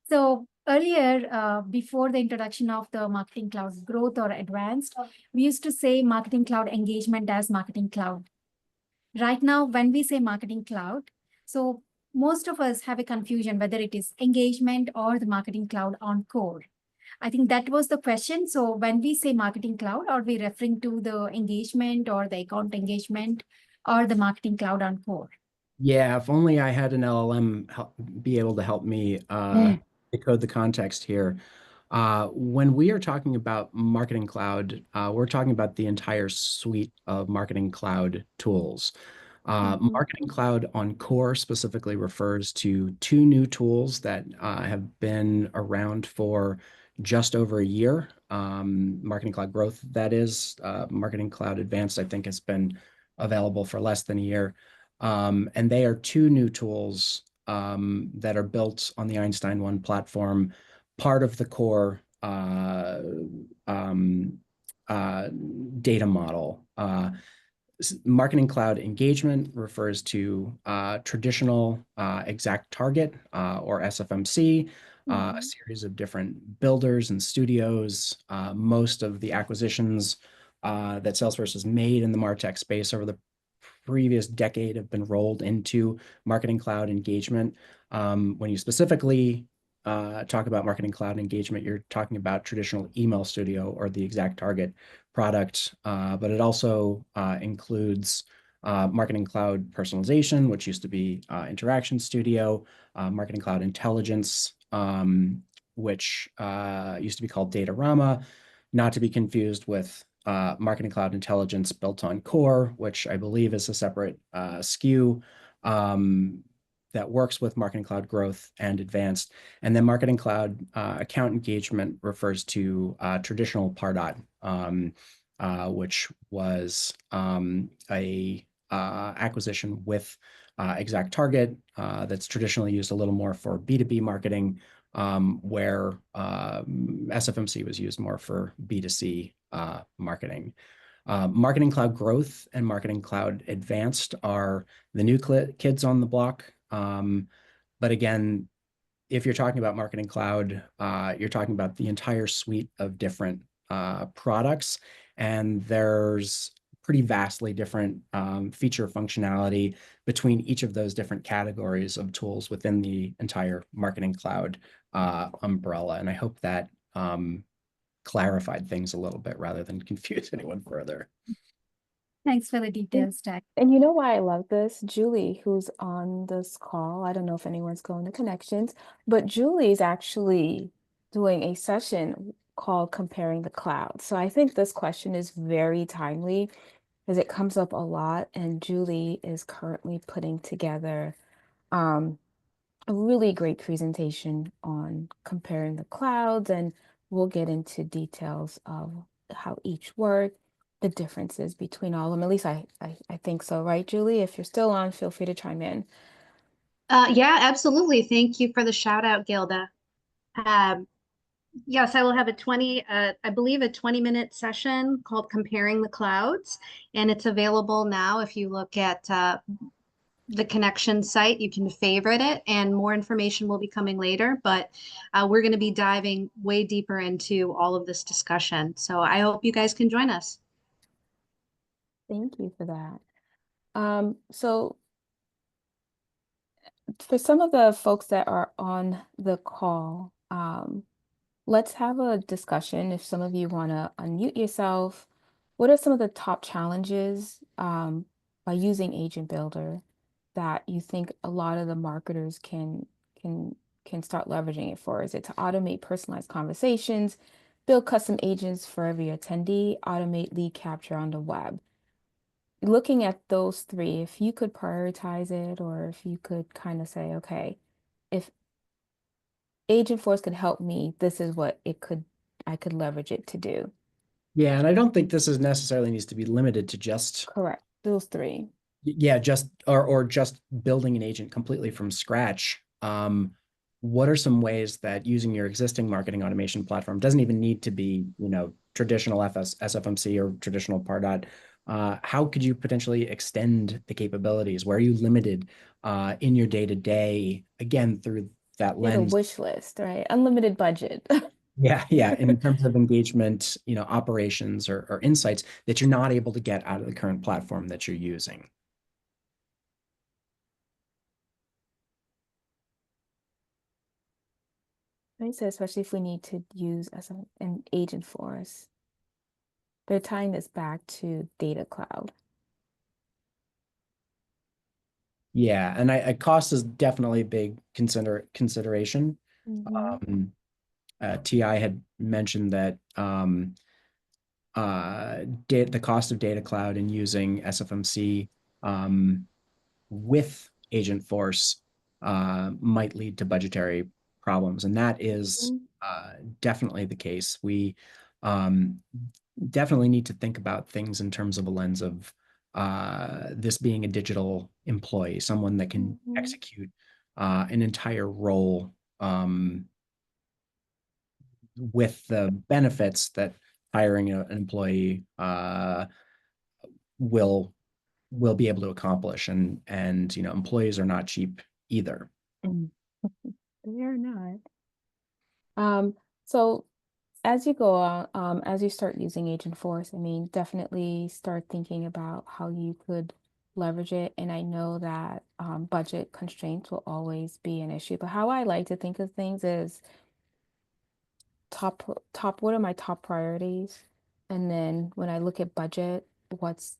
So earlier, before the introduction of the Marketing Cloud Growth or Advanced, we used to say Marketing Cloud Engagement as Marketing Cloud. Right now, when we say Marketing Cloud, so most of us have a confusion whether it is engagement or the Marketing Cloud on core. I think that was the question. So when we say Marketing Cloud, are we referring to the engagement or the account engagement or the Marketing Cloud on core? Yeah, if only I had an LLM be able to help me decode the context here. When we are talking about Marketing Cloud, we're talking about the entire suite of Marketing Cloud tools. Marketing Cloud on Core specifically refers to two new tools that have been around for just over a year. Marketing Cloud Growth, that is. Marketing Cloud Advanced, I think, has been available for less than a year. And they are two new tools that are built on the Einstein 1 platform, part of the core data model. Marketing Cloud Engagement refers to traditional exact target or SFMC, a series of different builders and studios. Most of the acquisitions that Salesforce has made in the MarTech space over the previous decade have been rolled into Marketing Cloud Engagement. When you specifically talk about Marketing Cloud Engagement, you're talking about traditional Email Studio or the Exact Target product, but it also includes Marketing Cloud Personalization, which used to be Interaction Studio, Marketing Cloud Intelligence, which used to be called Datorama, not to be confused with Marketing Cloud Intelligence built on Core, which I believe is a separate SKU that works with Marketing Cloud Growth and Advanced. And then Marketing Cloud Account Engagement refers to traditional Pardot, which was a acquisition with Exact Target that's traditionally used a little more for B2B marketing, where SFMC was used more for B2C marketing. Marketing Cloud Growth and Marketing Cloud Advanced are the new kids on the block. But again, if you're talking about Marketing Cloud, you're talking about the entire suite of different products, and there's pretty vastly different feature functionality between each of those different categories of tools within the entire Marketing Cloud umbrella. And I hope that clarified things a little bit rather than confuse anyone further. Thanks for the details, Tag. And you know why I love this? Julie, who's on this call, I don't know if anyone's going to connections, but Julie's actually doing a session called Comparing the Cloud. So I think this question is very timely because it comes up a lot, and Julie is currently putting together a really great presentation on comparing the clouds, and we'll get into details of how each work, the differences between all of them. At least I think so, right, Julie? If you're still on, feel free to chime in. Yeah, absolutely. Thank you for the shout out, Gilda. Yes, I will have I believe a 20-minute session called Comparing the Clouds, and it's available now if you look at the connection site. You can favorite it, and more information will be coming later. But we're going to be diving way deeper into all of this discussion. So I hope you guys can join us. Thank you for that. So for some of the folks that are on the call, let's have a discussion. If some of you want to unmute yourself, what are some of the top challenges by using Agent Builder that you think a lot of the marketers can can start leveraging it for? Is it to automate personalized conversations, build custom agents for every attendee, automate lead capture on the web? Looking at those three, if you could prioritize it, or if you could kind of say, okay, if Agentforce could help me, this is what I could leverage it to do. Yeah, and I don't think this is necessarily needs to be limited to just Correct. Those three. yeah, just or just building an agent completely from scratch. What are some ways that using your existing marketing automation platform doesn't even need to be, traditional SFMC or traditional Pardot? How could you potentially extend the capabilities? Where are you limited in your day-to-day, again, through that Like a lens? wish list, right? Unlimited budget. Yeah, yeah. In terms of engagement, operations or insights that you're not able to get out of the current platform that you're using. Right. So especially if we need to use an agent for us, they're tying this back to data cloud. Yeah, and cost is definitely a big consideration. Mhm. TI had mentioned that the cost of data cloud and using SFMC with Agentforce might lead to budgetary problems, and that is Mhm. definitely the case. We um, definitely need to think about things in terms of a lens of this being a digital employee, someone that can Mhm. execute an entire role with the benefits that hiring an employee will be able to accomplish. And employees are not cheap either. Mm. They're not. Um, so as you go on, as you start using Agentforce, I mean, definitely start thinking about how you could leverage it. And I know that budget constraints will always be an issue, but how I like to think of things is what are my top priorities? And then when I look at budget, what's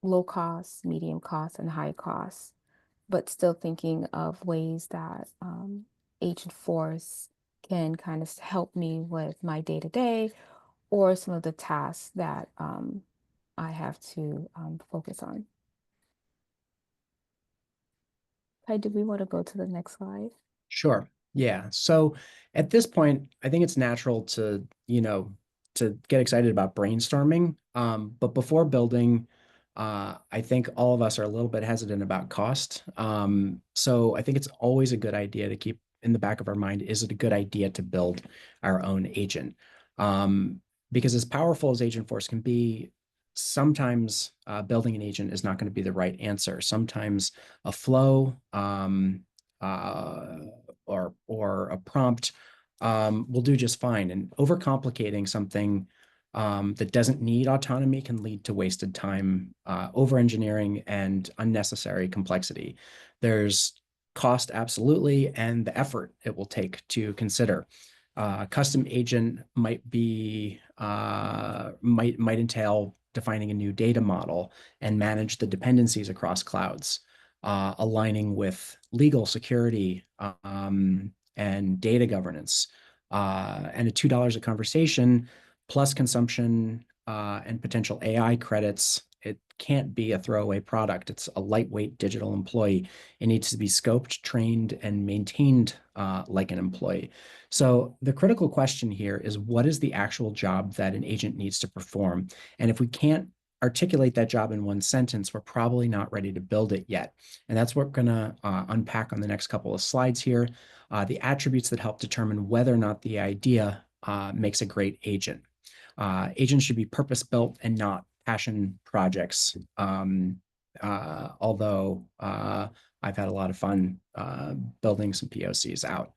low cost, medium cost, and high cost, but still thinking of ways that Agentforce can kind of help me with my day to day or some of the tasks that I have to focus on. Okay, do we want to go to the next slide? Sure. Yeah. So at this point, I think it's natural to get excited about brainstorming. But before building, I think all of us are a little bit hesitant about cost. So I think it's always a good idea to keep in the back of our mind, is it a good idea to build our own agent? Because as powerful as Agentforce can be, sometimes building an agent is not going to be the right answer. Sometimes a flow, uh, or a prompt will do just fine. And overcomplicating something that doesn't need autonomy can lead to wasted time, over engineering, and unnecessary complexity. There's cost, absolutely, and the effort it will take to consider. Custom agent might entail defining a new data model and manage the dependencies across clouds, aligning with legal security and data governance, and a $2 a conversation plus consumption and potential AI credits. It can't be a throwaway product. It's a lightweight digital employee. It needs to be scoped, trained, and maintained like an employee. So the critical question here is, what is the actual job that an agent needs to perform? And if we can't articulate that job in one sentence, we're probably not ready to build it yet. And that's what we're going to unpack on the next couple of slides here. The attributes that help determine whether or not the idea makes a great agent. Agents should be purpose-built and not passion projects. although I've had a lot of fun building some POCs out.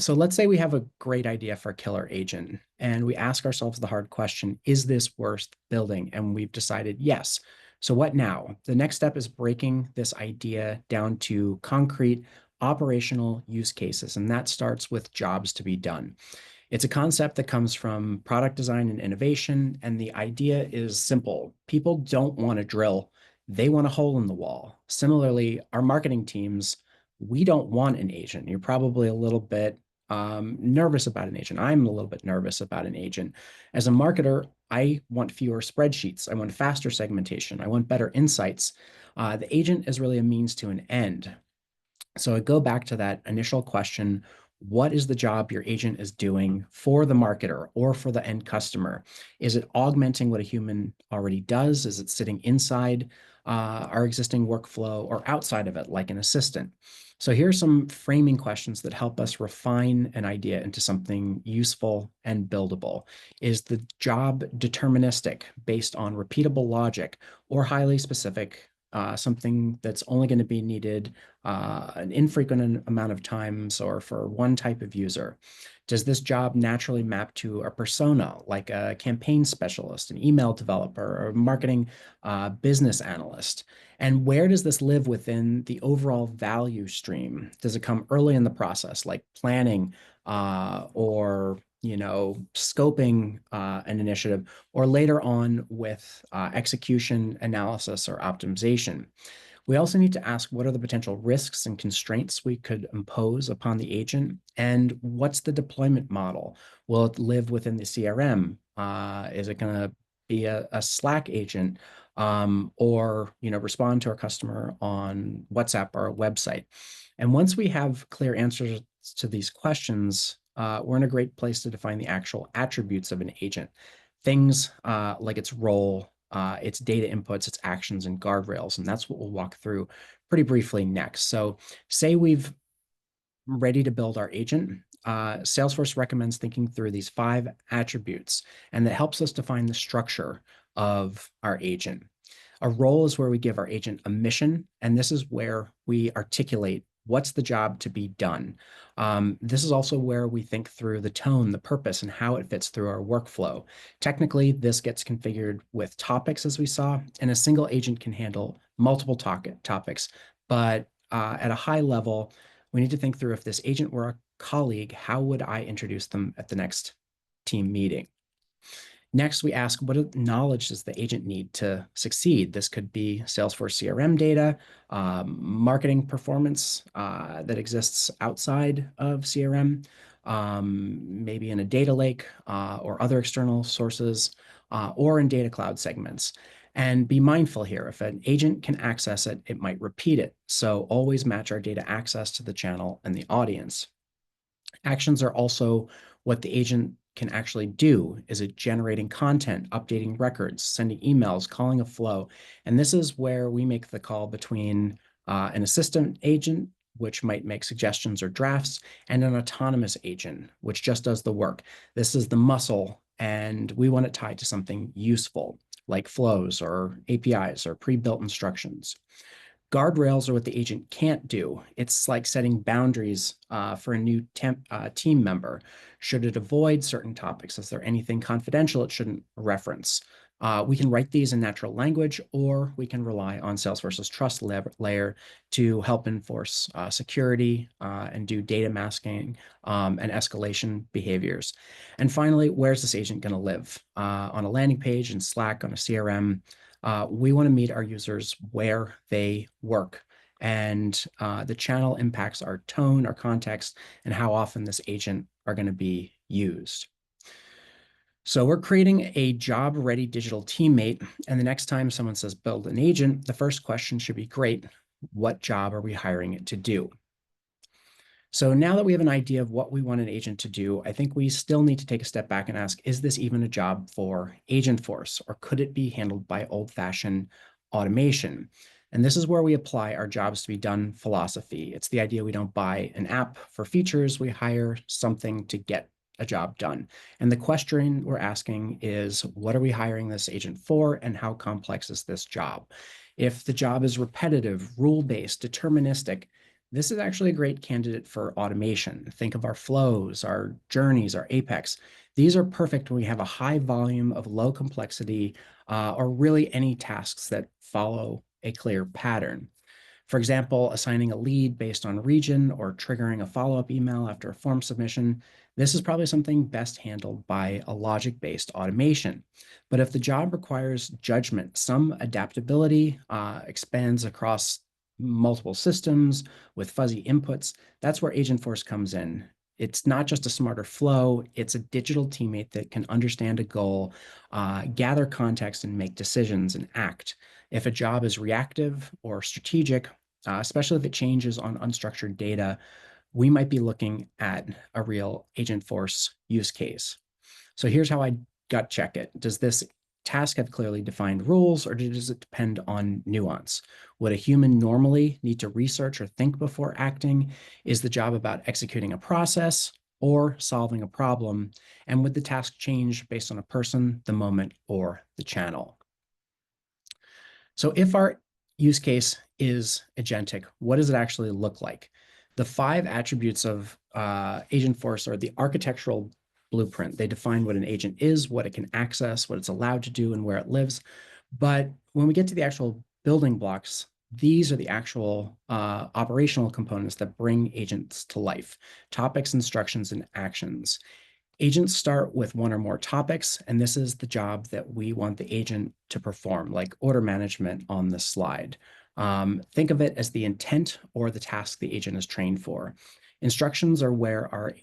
So let's say we have a great idea for a killer agent, and we ask ourselves the hard question, is this worth building? And we've decided yes. So what now? The next step is breaking this idea down to concrete operational use cases, and that starts with jobs to be done. It's a concept that comes from product design and innovation, and the idea is simple. People don't want to drill, they want a hole in the wall. Similarly, our marketing teams, we don't want an agent. You're probably a little bit nervous about an agent. I'm a little bit nervous about an agent. As a marketer, I want fewer spreadsheets. I want faster segmentation. I want better insights. The agent is really a means to an end. So I go back to that initial question, what is the job your agent is doing for the marketer or for the end customer? Is it augmenting what a human already does? Is it sitting inside our existing workflow or outside of it, like an assistant? So here are some framing questions that help us refine an idea into something useful and buildable. Is the job deterministic, based on repeatable logic, or highly specific, something that's only going to be needed an infrequent amount of times or for one type of user? Does this job naturally map to a persona, like a campaign specialist, an email developer, or a marketing business analyst? And where does this live within the overall value stream? Does it come early in the process, like planning or scoping an initiative, or later on with execution, analysis, or optimization? We also need to ask, what are the potential risks and constraints we could impose upon the agent? And what's the deployment model? Will it live within the CRM? Is it going to be a Slack agent, or respond to our customer on WhatsApp or a website? And once we have clear answers to these questions, we're in a great place to define the actual attributes of an agent. Things like its role, its data inputs, its actions, and guardrails. And that's what we'll walk through pretty briefly next. So say we've ready to build our agent. Salesforce recommends thinking through these 5 attributes, and that helps us define the structure of our agent. A role is where we give our agent a mission, and this is where we articulate what's the job to be done. This is also where we think through the tone, the purpose, and how it fits through our workflow. Technically, this gets configured with topics, as we saw, and a single agent can handle multiple topics. But at a high level, we need to think through, if this agent were a colleague, how would I introduce them at the next team meeting? Next, we ask, what knowledge does the agent need to succeed? This could be Salesforce CRM data, marketing performance that exists outside of CRM, maybe in a data lake or other external sources, or in data cloud segments. And be mindful here, if an agent can access it, it might repeat it. So always match our data access to the channel and the audience. Actions are also what the agent can actually do. Is it generating content, updating records, sending emails, calling a flow? And this is where we make the call between an assistant agent, which might make suggestions or drafts, and an autonomous agent, which just does the work. This is the muscle, and we want it tied to something useful, like flows or APIs or pre-built instructions. Guardrails are what the agent can't do. It's like setting boundaries for a new team member. Should it avoid certain topics? Is there anything confidential it shouldn't reference? We can write these in natural language, or we can rely on Salesforce's trust layer to help enforce security and do data masking and escalation behaviors. And finally, where's this agent going to live? On a landing page, in Slack, on a CRM? We want to meet our users where they work. And the channel impacts our tone, our context, and how often this agent are going to be used. So we're creating a job-ready digital teammate, and the next time someone says build an agent, the first question should be, great, what job are we hiring it to do? So now that we have an idea of what we want an agent to do, I think we still need to take a step back and ask, is this even a job for Agentforce, or could it be handled by old-fashioned automation? And this is where we apply our jobs to be done philosophy. It's the idea we don't buy an app for features, we hire something to get a job done. And the question we're asking is, what are we hiring this agent for, and how complex is this job? If the job is repetitive, rule-based, deterministic, this is actually a great candidate for automation. Think of our flows, our journeys, our Apex. These are perfect when we have a high volume of low complexity, or really any tasks that follow a clear pattern. For example, assigning a lead based on region or triggering a follow-up email after a form submission. This is probably something best handled by a logic-based automation. But if the job requires judgment, some adaptability, expands across multiple systems with fuzzy inputs, that's where Agentforce comes in. It's not just a smarter flow, it's a digital teammate that can understand a goal, gather context, and make decisions and act. If a job is reactive or strategic, especially if it changes on unstructured data, we might be looking at a real Agentforce use case. So here's how I gut check it. Does this task have clearly defined rules, or does it depend on nuance? Would a human normally need to research or think before acting? Is the job about executing a process or solving a problem? And would the task change based on a person, the moment, or the channel? So if our use case is agentic, what does it actually look like? The 5 attributes of Agentforce are the architectural blueprint. They define what an agent is, what it can access, what it's allowed to do, and where it lives. But when we get to the actual building blocks, these are the actual operational components that bring agents to life: topics, instructions, and actions. Agents start with one or more topics, and this is the job that we want the agent to perform, like order management on this slide. Think of it as the intent or the task the agent is trained for. Instructions are where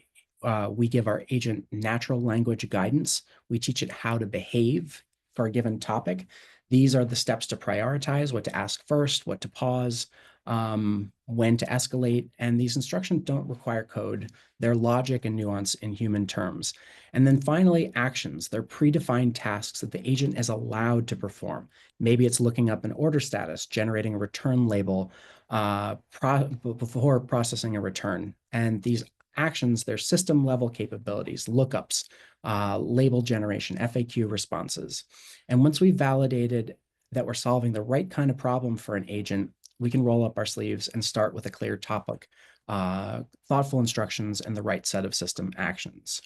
we give our agent natural language guidance. We teach it how to behave for a given topic. These are the steps to prioritize, what to ask first, what to pause, when to escalate. And these instructions don't require code. They're logic and nuance in human terms. And then finally, actions. They're predefined tasks that the agent is allowed to perform. Maybe it's looking up an order status, generating a return label before processing a return. And these actions, they're system level capabilities, lookups, label generation, FAQ responses. And once we've validated that we're solving the right kind of problem for an agent, we can roll up our sleeves and start with a clear topic, thoughtful instructions, and the right set of system actions.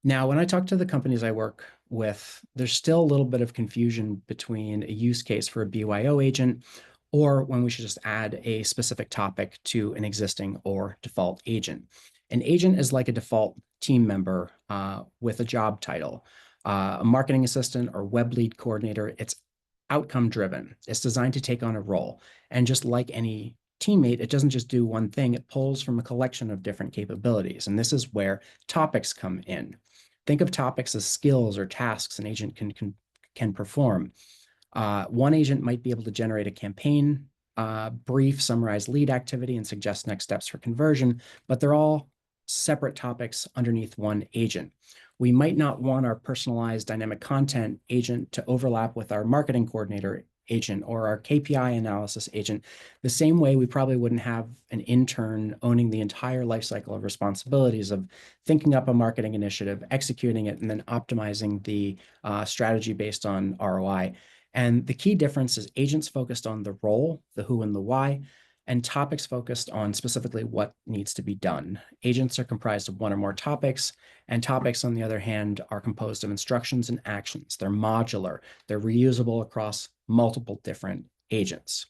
Now, when I talk to the companies I work with, there's still a little bit of confusion between a use case for a BYO agent or when we should just add a specific topic to an existing or default agent. An agent is like a default team member with a job title, a marketing assistant or web lead coordinator. It's outcome driven. It's designed to take on a role. And just like any teammate, it doesn't just do one thing, it pulls from a collection of different capabilities. And this is where topics come in. Think of topics as skills or tasks an agent can perform. One agent might be able to generate a campaign, brief, summarize lead activity, and suggest next steps for conversion, but they're all separate topics underneath one agent. We might not want our personalized dynamic content agent to overlap with our marketing coordinator agent or our KPI analysis agent, the same way we probably wouldn't have an intern owning the entire lifecycle of responsibilities of thinking up a marketing initiative, executing it, and then optimizing the strategy based on ROI. And the key difference is agents focused on the role, the who and the why, and topics focused on specifically what needs to be done. Agents are comprised of one or more topics, and topics, on the other hand, are composed of instructions and actions. They're modular. They're reusable across multiple different agents.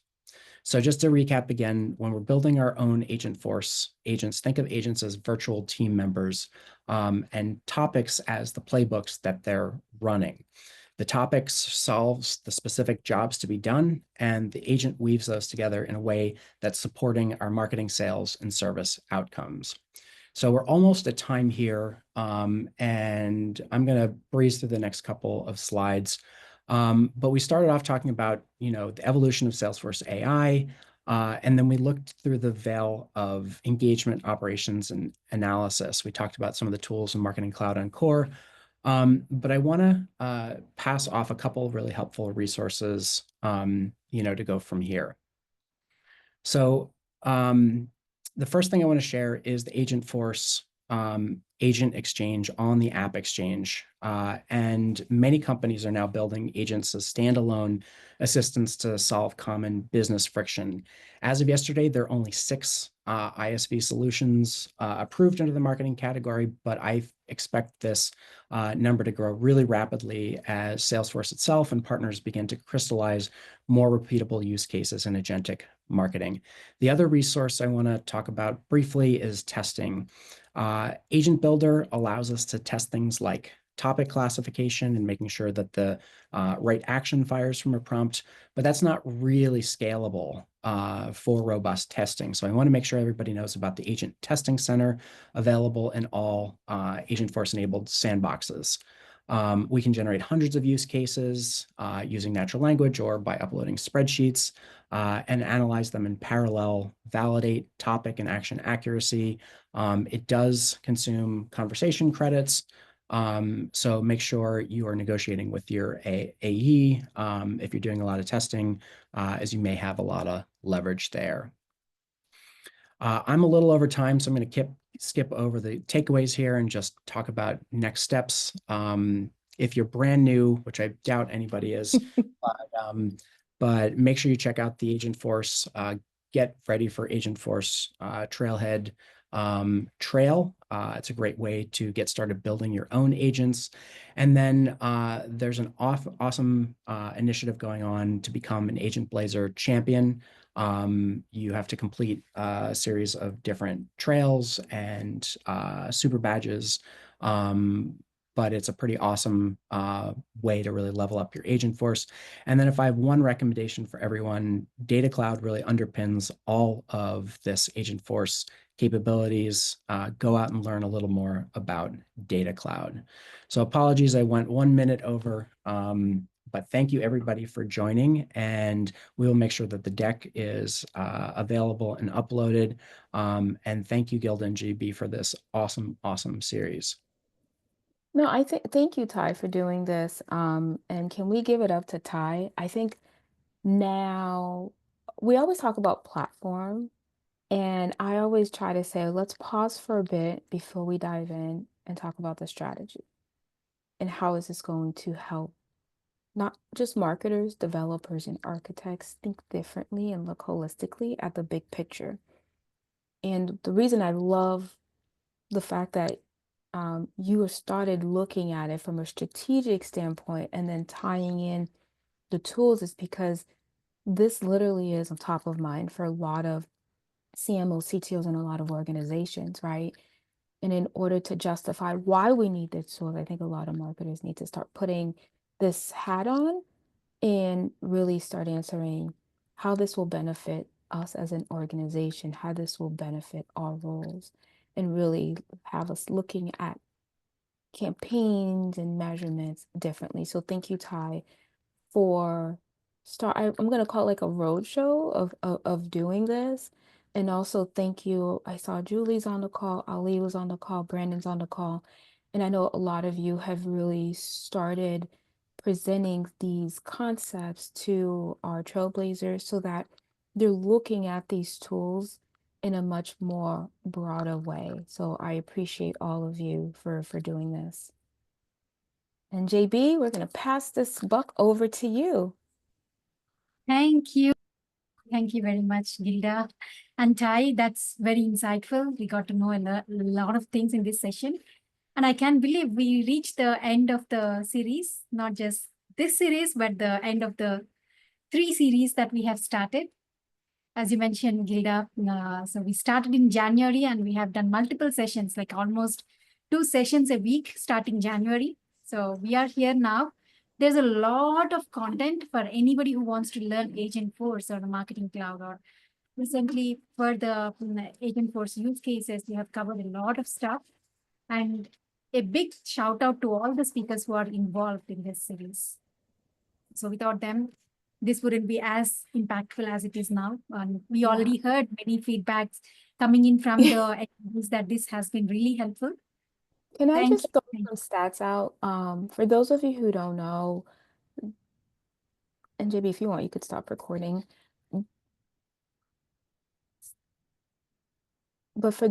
So just to recap again, when we're building our own Agentforce agents, think of agents as virtual team members, and topics as the playbooks that they're running. The topics solves the specific jobs to be done, and the agent weaves those together in a way that's supporting our marketing, sales, and service outcomes. So we're almost at time here, and I'm going to breeze through the next couple of slides. But we started off talking about, the evolution of Salesforce AI, and then we looked through the veil of engagement, operations, and analysis. We talked about some of the tools in Marketing Cloud on Core. But I want to pass off a couple of really helpful resources, to go from here. So the first thing I want to share is the Agentforce agent exchange on the App Exchange. And many companies are now building agents as standalone assistants to solve common business friction. As of yesterday, there are only 6 ISV solutions approved under the marketing category, but I expect this number to grow really rapidly as Salesforce itself and partners begin to crystallize more repeatable use cases in agentic marketing. The other resource I want to talk about briefly is testing. Agent Builder allows us to test things like topic classification and making sure that the right action fires from a prompt, but that's not really scalable for robust testing. So I want to make sure everybody knows about the Agent Testing Center available in all Agentforce-enabled sandboxes. We can generate hundreds of use cases using natural language or by uploading spreadsheets and analyze them in parallel, validate topic and action accuracy. It does consume conversation credits, so make sure you are negotiating with your AE if you're doing a lot of testing, as you may have a lot of leverage there. I'm a little over time, so I'm going to skip over the takeaways here and just talk about next steps. If you're brand new, which I doubt anybody is, but make sure you check out the Agentforce. Get ready for Agentforce Trailhead Trail. It's a great way to get started building your own agents. And then there's an awesome initiative going on to become an Agent Blazer champion. You have to complete a series of different trails and super badges. But it's a pretty awesome way to really level up your Agentforce. And then if I have one recommendation for everyone, Data Cloud really underpins all of this Agentforce capabilities. Go out and learn a little more about Data Cloud. So apologies, I went 1 minute over, but thank you everybody for joining, and we will make sure that the deck is available and uploaded. And thank you, Gilda and GB, for this awesome series. No, I think thank you, Ty, for doing this. And can we give it up to Ty? I think now we always talk about platform, and I always try to say, let's pause for a bit before we dive in and talk about the strategy. And how is this going to help not just marketers, developers, and architects think differently and look holistically at the big picture? And the reason I love the fact that you started looking at it from a strategic standpoint and then tying in the tools is because this literally is on top of mind for a lot of CMOs, CTOs, and a lot of organizations, right? And in order to justify why we need this tools, I think a lot of marketers need to start putting this hat on and really start answering how this will benefit us as an organization, how this will benefit our roles, and really have us looking at campaigns and measurements differently. So thank you, Ty, for I'm going to call it like a roadshow of doing this. And also thank you. I saw Julie's on the call, Ali was on the call, Brandon's on the call. And I know a lot of you have really started presenting these concepts to our trailblazers so that they're looking at these tools in a much more broader way. So I appreciate all of you for doing this. And JB, we're going to pass this buck over to you. Thank you. Thank you very much, Gilda and Ty. That's very insightful. We got to know a lot of things in this session. And I can't believe we reached the end of the series, not just this series, but the end of the 3 series that we have started. As you mentioned, Gilda, so we started in January and we have done multiple sessions, like almost 2 sessions a week starting January. So we are here now. There's a lot of content for anybody who wants to learn Agentforce or the Marketing Cloud, or recently for the Agentforce use cases, we have covered a lot of stuff. And a big shout out to all the speakers who are involved in this series. So without them, this wouldn't be as impactful as it is now. And we already heard many feedbacks coming in from the attendees that this has been really helpful. Can I just throw some stats out? For those of you who don't know, and JB, if you want, you could stop recording. but for